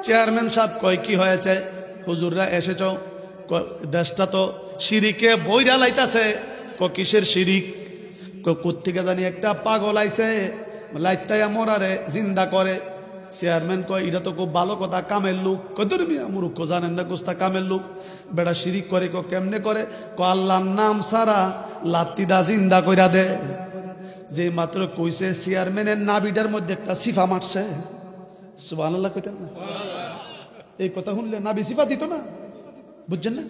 চেয়ারম্যান সাহেব কয় কি হয়েছে? হুজুররা এসেছ, দেশটা তো শিরিকে বইরা লাইতাছে। কিসের শিরিক? কোত্থেকে জানি একটা পাগল আইছে লাইতাইয়া মরারে জিন্দা করে। চেয়ারম্যান কয় এটা তো খুব ভালো কথা, কামের লোক। কদর মিয়া মূর্খ, জানেন না গোস্তা কামের লোক, বেটা শিরিক করে। কেমনে করে? আল্লাহর নাম সারা লাত্তিদা জিন্দা কইরা দে। যে মাত্র কইছে চেয়ারম্যানের নাবিটার মধ্যে একটা সিফা মারছে। সুবহানাল্লাহ কইতেন না? এই কথা শুনলে নাবি সিফা দিত না, বুঝছেন না?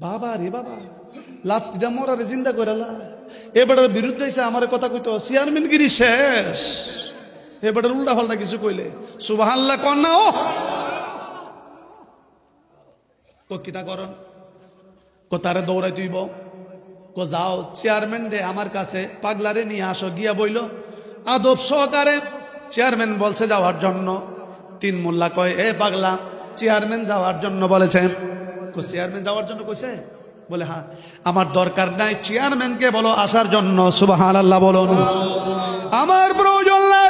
বাবা রে বাবা, লাত্তিদা মরারে জিন্দা কইরালা। এবারের বিরুদ্ধে এসে আমার কথা কইতো, চেয়ারম্যান গিরি শেষ। এবারের উল্টা পাল্টা কিছু কইলে সুবহানাল্লাহ কর না। ও কিতা করন? তারে দৌড়াই তুইব, যাও চেয়ারম্যান রে আমার কাছে পাগলারে নিয়ে আসো। গিয়া বইল আদব সহকারে। চেয়ারম্যান বলছে যাওয়ার জন্য। তিন মোল্লা কয়, এ পাগলা, চেয়ারম্যান যাওয়ার জন্য বলেছে। চেয়ারম্যান যাওয়ার জন্য কইছে? বলে হ্যাঁ। আমার দরকার নাই, চেয়ারম্যানকে বলো আসার জন্য। সুবহানাল্লাহ বলুন। আমার প্রয়োজন নাই।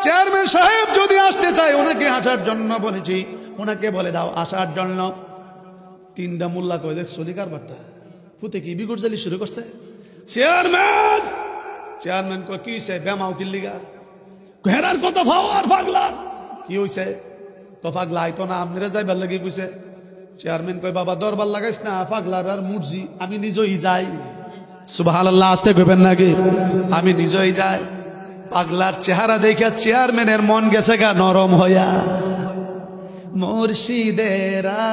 চেয়ারম্যান সাহেব যদি আসতে চায় ওনাকে আসার জন্য বলেছি, ওনাকে বলে দাও আসার জন্য। তিনটা মোল্লা কয়, দেখ সলিকার বার্তা ফুতে কি বিগুর জালি শুরু করছে। চেয়ারম্যান, চেয়ারম্যান কয় কি হইছে? বেমাও কিল্লিগা হেরার কত ফাওয়ার পাগলার কি হইছে? তো পাগলা আইতো না, আপনারা যাইবার লাগি কইছে। চেয়ারম্যান কয় বাবা দরবার লাগাইছ না, পাগলার আর মুরজি, আমি নিজেই যাই। সুবহানাল্লাহ আসতে কইবেন নাকি? আমি নিজেই যাই। পাগলার চেহারা দেখে চেয়ারম্যানের মন গেছে গা নরম হইয়া। মুর্শিদেরা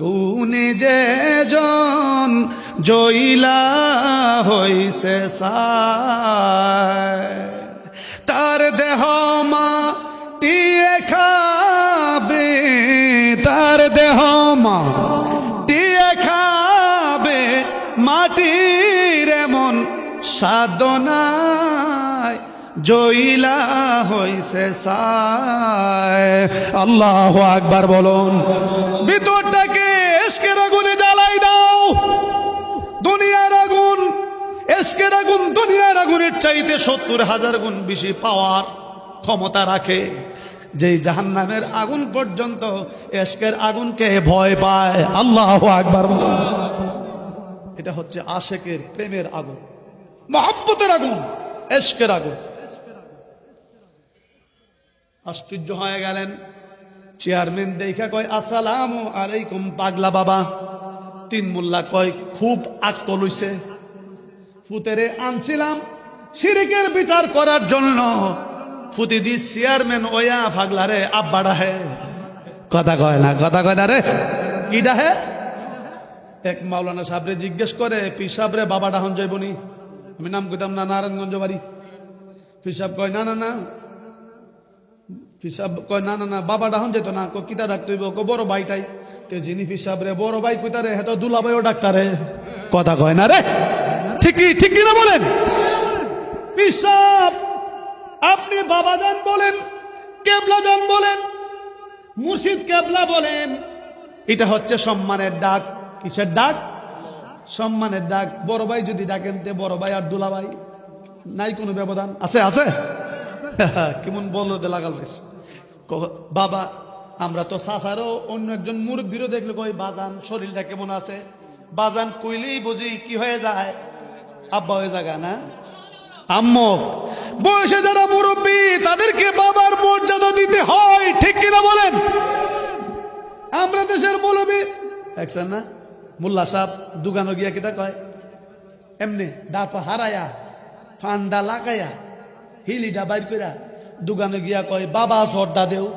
গুনে যে জন জইলা হইছে সায়, তার দেহ মাটিয়ে খাবে, তার দেহ মাটিয়ে খাবে, মাটির এমন সাধনায় জইলা হইছে সায়। আল্লাহু আকবার বলুন। ভিতরটাকে এশকের আগুনে জ্বালাই দাও। দুনিয়ার আগুন, এশকের আগুন দুনিয়ার আগুনের চাইতে ৭০,০০০ গুণ বেশি পাওয়ার ক্ষমতা রাখে। যেই জাহান্নামের আগুন পর্যন্ত এশকের আগুনকে ভয় পায়। আল্লাহু আকবার বলুন। এটা হচ্ছে আশেকের প্রেমের আগুন, মহব্বতের আগুন, এশকের আগুন। আশ্চর্য হয়ে গেলেন। চেয়ারম্যান দেখা কয় আসসালামু আলাইকুম পাগলা বাবা। তিন মোল্লা কয় খুব আকল হইছে, ফুতেরে আনছিলাম শিরিকের বিচার করার জন্য, ফুতি দি চেয়ারম্যান ওয়া পাগলারে আব্বাডা হে। কথা কয় না, কথা কয় না রে, কিডা হে? এক মাওলানা সাহেবরে জিজ্ঞেস করে, পীর সাহেবরে বাবা ডাহন যাইবনি? আমি নাম কইতাম না, নারায়ণগঞ্জ বাড়ি। পীর সাহেব কয় না না না, পীর সাহেব কয় না না না, বাবা ডাহন যেত না। কিতা ডাকতে হইব? বড় ভাইটাই। তে যিনি পীর সাহেবরে বড় ভাই কইতারে হেতো দুলাভাইও ডাক্তারে। কথা কয় না রে, ঠিকই ঠিক কিনা বলেন? পীর সাহেব আপনি বাবা জান বলেন, কেবলা জান বলেন, মুর্শিদ কেবলা বলেন, এটা হচ্ছে সম্মানের ডাক। কিসের ডাক? সম্মানের ডাক। বড় ভাই যদি ডাকেন তে বড় ভাই আর দুলা ভাই, নাই কোনো ব্যবধান আছে? আছে? কেমন বলো দে লাগাল পাইছে। বাবা আমরা তো চাচারও অন্য একজন মুরব্বীরও দেখলে কই বাজান শরীরটা কেমন আছে? বাজান কইলেই বুঝি কি হয়ে যায়, আব্বা হয়ে জায়গা না আম্মু। বয়সে যারা মুরব্বী তাদেরকে বাবার মর্যাদা দিতে হয়, ঠিক কিনা বলেন? আমরা দেশের মৌলবী দেখছেন না, মোল্লা সাহেব দোকানে গিয়া কিতা কয়, এমনি দাঁত হারায়া ফান্ডা লাগাইয়া হিলিটা বাইর কইরা দোকানে গিয়া কয় বাবা জর্দা দেও,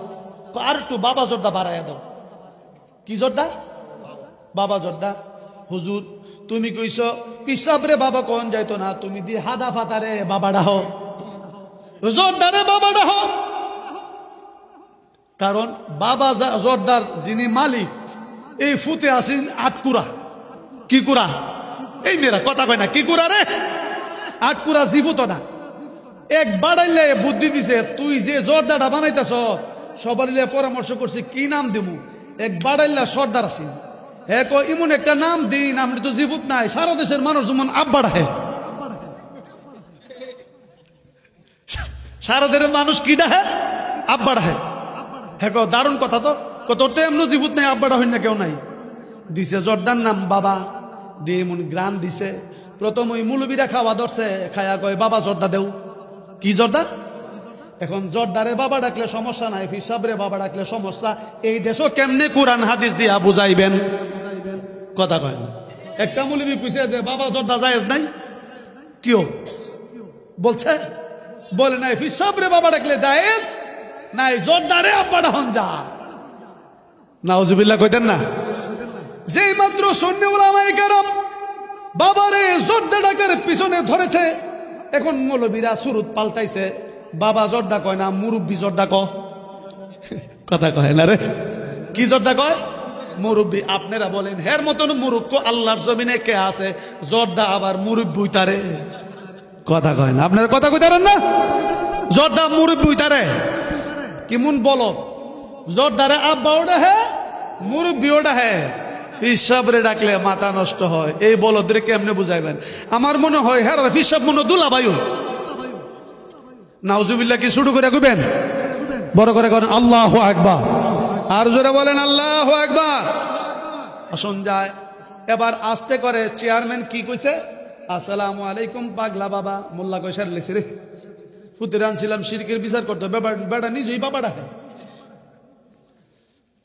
আর একটু বাবা জর্দা বাড়াইয়া দাও। কি জর্দা? বাবা জর্দা। হুজুর তুমি কইছ পিসাবরে বাবা কোন যাইতো না, তুমি দি হাদা ফাতারে বাবা ডাহ, জর্দারে বাবা ডাহ। কারণ বাবা জর্দার যিনি মালিক এই ফুতে আসেন আটকুরা। কি কুরা? এই মেয়েরা কথা কয় না, কি কুরা রে? আটকুরা জীবুত না এক বাড়াইলে বুদ্ধি দিছে তুই যে জর্দাটা বানাইতেছ সবার পরামর্শ করছি কি নাম দিমু এক বাড়াইলা সর্দার আছি হ্যাঁ ইমন একটা নাম দিন আমরা তো জীবুত নাই সারা দেশের মানুষ যেমন আব্বাড়া হে সারা দেশের মানুষ কি ডাহে আব্বাড়া হে হ্যাঁ দারুণ কথা তো কত এমন জীবুত নাই আব্বাড়া হইন না কেউ নাই দিছে জর্দার নাম বাবা দিয়ে এমন গ্রান দিছে প্রথম ওই মুলুবিরা খাওয়া ধরছে খায়া কয় বাবা জর্দা দেও কি জর্দা এখন জর্দারে বাবা ডাকলে সমস্যা নাই ফিসাবরে বাবা ডাকলে সমস্যা এই দেশও কেমনে কোরআন হাদিস দিয়া বুঝাইবেন কথা কয় না একটা মুলুবি পুছে যে বাবা জর্দা জায়েজ নাই কিও বলছে বলে নাই ফিসাবরে বাবা ডাকলে জায়েজ নাই জর্দারে আব্বাটা হন যা নাউজুবিল্লাহ কইতেন না যেই মাত্র সুন্নি উলামায়ে কেরাম বাবারে জর্দা ডাকার পিছনে ধরেছে এখন মৌলবীরা সুরুত পাল্টাইছে বাবা জর্দা কয় না মুরব্বী জর্দা কথা কয় না রে কি জর্দা কয় মুরব্বী আপনারা বলেন হের মতন মুরুক্ষ আল্লাহর জমিনে কে আছে জর্দা আবার মুরব্বী তারে কথা কয় না আপনারা কথা কইতারেন না জর্দা মুরব্বী তারে কেমন বলো জর্দারে আব্বা ওটা হে মুরব্বী ওটা হে ফিসাবরে ডাকলে মাথা নষ্ট হয় এই বলদরে কেমনে বুঝাইবেন আমার মনে হয় হ্যাঁ ফিসাব মনে দুলা বায়ু নাউজুবিল্লাহ কি শুরু করে কইবেন বড় করে করেন আল্লাহু আকবার আর জোরে বলেন আল্লাহু আকবার আসুন যায় এবার আস্তে করে চেয়ারম্যান কি কইছে আসসালামু আলাইকুম পাগলা বাবা মোল্লা কইসার লিছে রে ফুতের আনছিলাম শিরকের বিচার করতে বেটা নিজেই বাবা ডাকে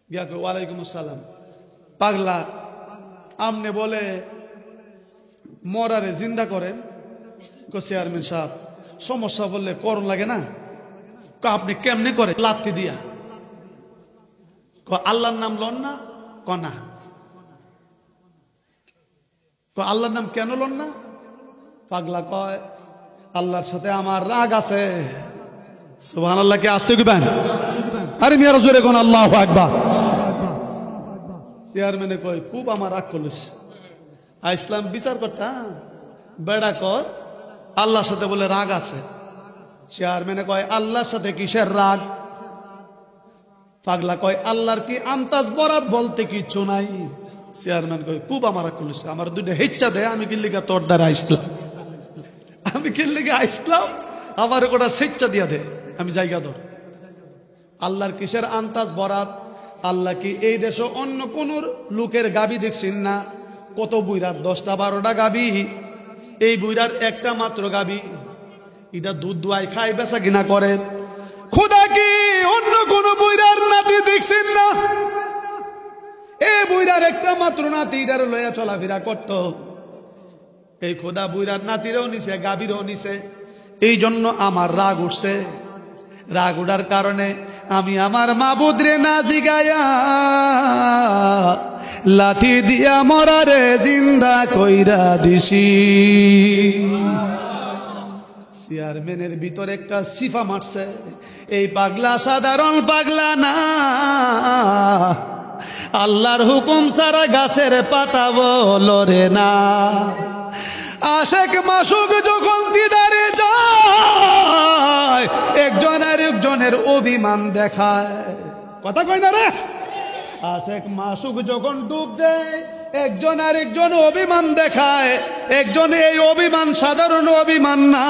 গিয়া কই ওয়ালাইকুম আসসালাম পাগলা আমনে বলে মরারে জিন্দা করেন চেয়ারম্যান সাহেব সমস্যা বললে করণ লাগে না আপনি কেমনে করে লাত্তি দিয়া আল্লাহর নাম লন না কনা আল্লাহর নাম কেন লন না পাগলা কয় আল্লাহর সাথে আমার রাগ আছে সুবহানাল্লাহ কে আসতে গিবেন আরে মিয়া জোরে কোন আল্লাহু আকবার চেয়ারম্যানে কয় খুব আমার রাগ করলিস ইসলাম বিচার করতা বেড়া কয় আল্লাহর সাথে বলে রাগ আছে চেয়ারম্যানে কয় আল্লাহর সাথে কিসের রাগ পাগলা কয় আল্লাহর কি আন্তাজ বরাত বলতে কিছু নাই চেয়ারম্যান কয় খুব আমার রাগ করলিস আমার দুইটা হেচ্ছা দেয় আমি কিল্লিগা তোর দ্বারা আসলাম আমি কিল্লিগা আসলাম আমার ওটা স্বেচ্ছা দিয়া দে আমি জায়গা ধর আল্লাহর কিসের আন্তাজ বরাত আল্লাহ কি এই দেশে অন্য কোন লোকের গাবি দেখছেন না কত বুইরার 10টা 12টা গাবি এই বুইরার একটা মাত্র গাবি এটা দুধ দুয়াই খাই বেচা কিনা করে খোদা কি অন্য কোন বুইরার নাতি দেখছেন না এই বুইরার একটা মাত্র নাতি এটার লইয়া চলাফেরা করত এই খোদা বুইরার নাতিরও নিছে গাবিরও নিছে এই জন্য আমার রাগ উঠছে রাগ উঠার কারণে আমি আমার মাবুদরে না জিগায়া লাঠি দিয়া মরারে জিন্দা কইরা দিছি চেয়ারম্যানের ভিতরে একটা সিফা মারছে এই পাগলা সাধারণ পাগলা না আল্লাহর হুকুম ছাড়া গাছের পাতা লড়ে না আশেক মাসুক যখন দিদারে যায় একজন আর একজনের অভিমান দেখায় কথা কই না রে আশেক মাসুক যখন ডুব দেয় একজন আর একজন অভিমান দেখায় একজন এই অভিমান সাধারণ অভিমান না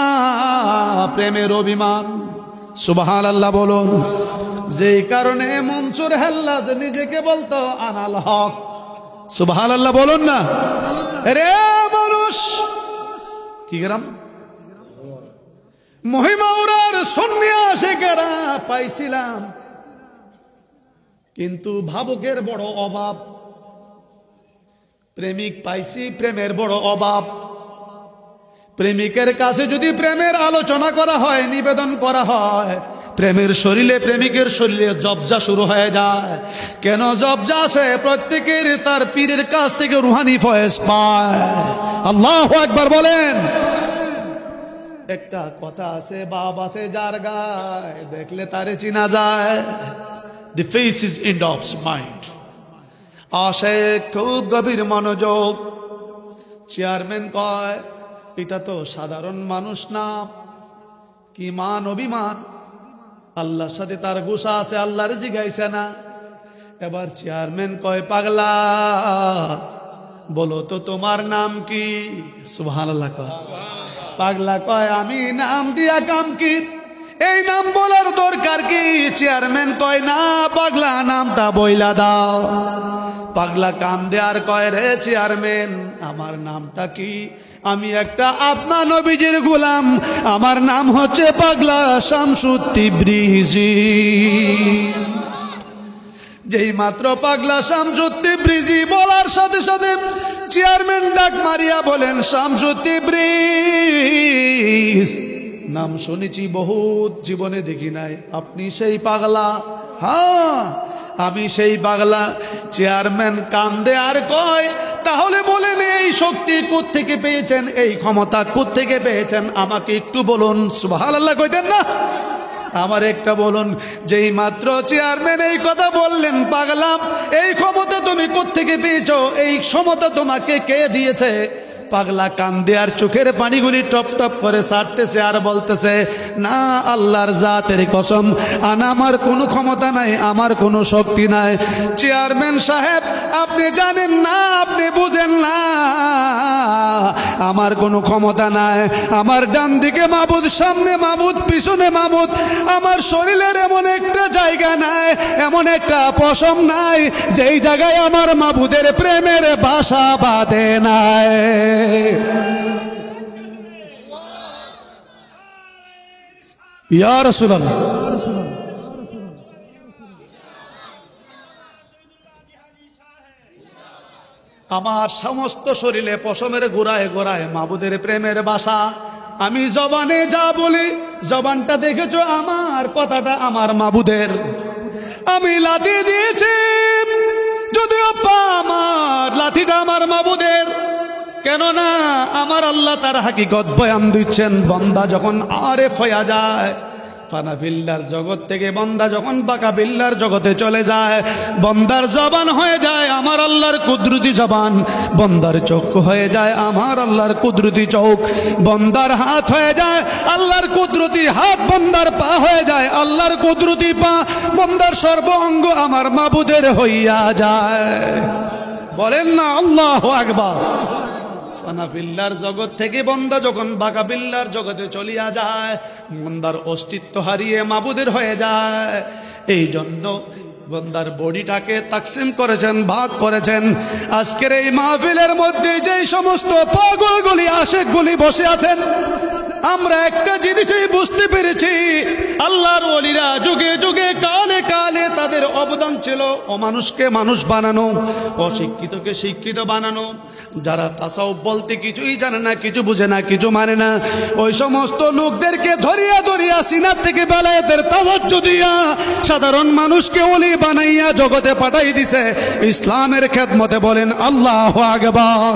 প্রেমের অভিমান সুবহানাল্লাহ বলুন যেই কারণে মনসুর হাল্লাজ নিজেকে বলতো আনাল হক সুবহানাল্লাহ বলুন না রে মানুষ কি গরাম মহিমাউরার সুন্নিয়া শেখেরা পাইছিলাম কিন্তু ভাবুকের বড় অভাব প্রেমিক পাইছি প্রেমের বড় অভাব প্রেমিকের কাছে যদি প্রেমের আলোচনা করা হয় নিবেদন করা হয় প্রেমের শরীরে প্রেমিকের শরীরে জবজা শুরু হয়ে যায় কেন জবজা আসে প্রত্যেকের তার পীরের কাছ থেকে রুহানি ফয়েজ পায় আল্লাহু আকবার বলেন একটা কথা আছে বাপ আছে যার গায় দেখলে তারে চিনা যায় the face is end of mind আসে খুব গভীর মনোযোগ চেয়ারম্যান কয় এটা তো সাধারণ মানুষ না, কি মান অভিমান, আল্লাহর সাথে তার গুসা আছে, আল্লাহর জিগাইছে না। এবার চেয়ারম্যান কয়, পাগলা বলো তো তোমার নাম কি? সুবহানাল্লাহ কয়। পাগলা কয়, আমি নাম দিয়া কাম কি, এই নাম বলার দরকার কি? চেয়ারম্যান কয়, না পাগলা নামটা বইলা দাও। পাগলা কাম দেয়ার কয়, রে চেয়ারম্যান আমার নামটা কি? আমি একটা আত্মা নবীজির গোলাম, আমার নাম হচ্ছে পাগলা শামসুত তিবরিজি। যেই মাত্র পাগলা শামসুত তিবরিজি বলার সাথে সাথে চেয়ারম্যান ডাক মারিয়া বলেন, শামসুত তিবরিজ নাম শুনেছি বহুত, জীবনে দেখি নাই, আপনি সেই পাগলা? হ্যাঁ আমি সেই পাগলা। চেয়ারম্যান কান্দে আর কয়, তাহলে বলেন এই শক্তি কোত্থেকে পেয়েছেন, এই ক্ষমতা কোত্থেকে পেয়েছেন, আমাকে একটু বলুন। সুবহানাল্লাহ কইতেন না? আমার একটা বলুন। যেই মাত্র চেয়ারম্যান এই কথা বললেন, পাগলা এই ক্ষমতা তুমি কোত্থেকে পেয়েছো, এই ক্ষমতা তোমাকে কে দিয়েছে? পাগলা কান্দে আর চোখের পানিগুলি টপ টপ করে ছাড়তেছে আর বলতেছে, না আল্লাহর জাতের কসম, আমার কোনো ক্ষমতা নাই, আমার কোনো শক্তি নাই। চেয়ারম্যান সাহেব আপনি জানেন না, আপনি বুঝেন না, আমার কোনো ক্ষমতা নাই। আমার ডান দিকে মাবুদ, সামনে মাবুদ, পিছনে মাবুদ, আমার শরীরের এমন একটা জায়গা নাই, এমন একটা পশম নাই যেই জায়গায় আমার মাবুদের প্রেমের বাসা বাঁধে নাই। ইয়া রাসূলুল্লাহ, আমার সমস্ত শরীরে পশমের গোড়ায় গোড়ায় মাবুদের প্রেমের বাসা। আমি জবানে যা বলি, জবানটা দেখেছো আমার, কথাটা আমার মাবুদের। আমি লাথি দিয়েছি, যদিও পা আমার, লাথিটা আমার মাবুদের। কেননা আমার আল্লাহ তার হাকিকত বয়ান দিচ্ছেন। বান্দা যখন আরেফ হয়ে যায়, ফানা বিল্লার জগৎ থেকে বান্দা যখন বাঁকা বিল্লার জগতে চলে যায়, বান্দার জবান হয়ে যায় আমার আল্লাহর কুদরতি জবান, বান্দার চক্ষু হয়ে যায় আমার আল্লাহর কুদরতি চোখ, বান্দার হাত হয়ে যায় আল্লাহর কুদরতি হাত, বান্দার পা হয়ে যায় আল্লাহর কুদরতি পা, বান্দার সর্ব অঙ্গ আমার মাবুদের হইয়া যায়। বলেন না আল্লাহু আকবার। ফানাফিল্লার জগৎ থেকে বান্দা যখন বাঁকা বিল্লার জগতে চলিয়া যায়, বান্দার অস্তিত্ব হারিয়ে মাবুদের হয়ে যায়। এই জন্য বান্দার বডিটাকে তাকসিম করেছেন, ভাগ করেছেন। আজকের এই মাহফিলের মধ্যে যেই সমস্ত পাগলগুলি, আশেকগুলি বসে আছেন, আমরা একটা জিনিসই বুঝতে পেরেছি, আল্লাহর ওলিরা যুগে যুগে কালে কালে তাদের অবদান ছিল অমানুষকে মানুষ বানানো, অশিক্ষিতকে শিক্ষিত বানানো। যারা তাসাউফ বলতে কিছুই জানে না, কিছু বুঝে না, কিছু মানে না, ওই সমস্ত লোকদেরকে ধরিয়া ধরিয়া সিনার থেকে বেলায়েতের তাওয়াজ্জু দিয়া সাধারণ মানুষকে ওলি বানাইয়া জগতে পাঠাই দিছে ইসলামের খেদমতে। বলেন আল্লাহু আকবার।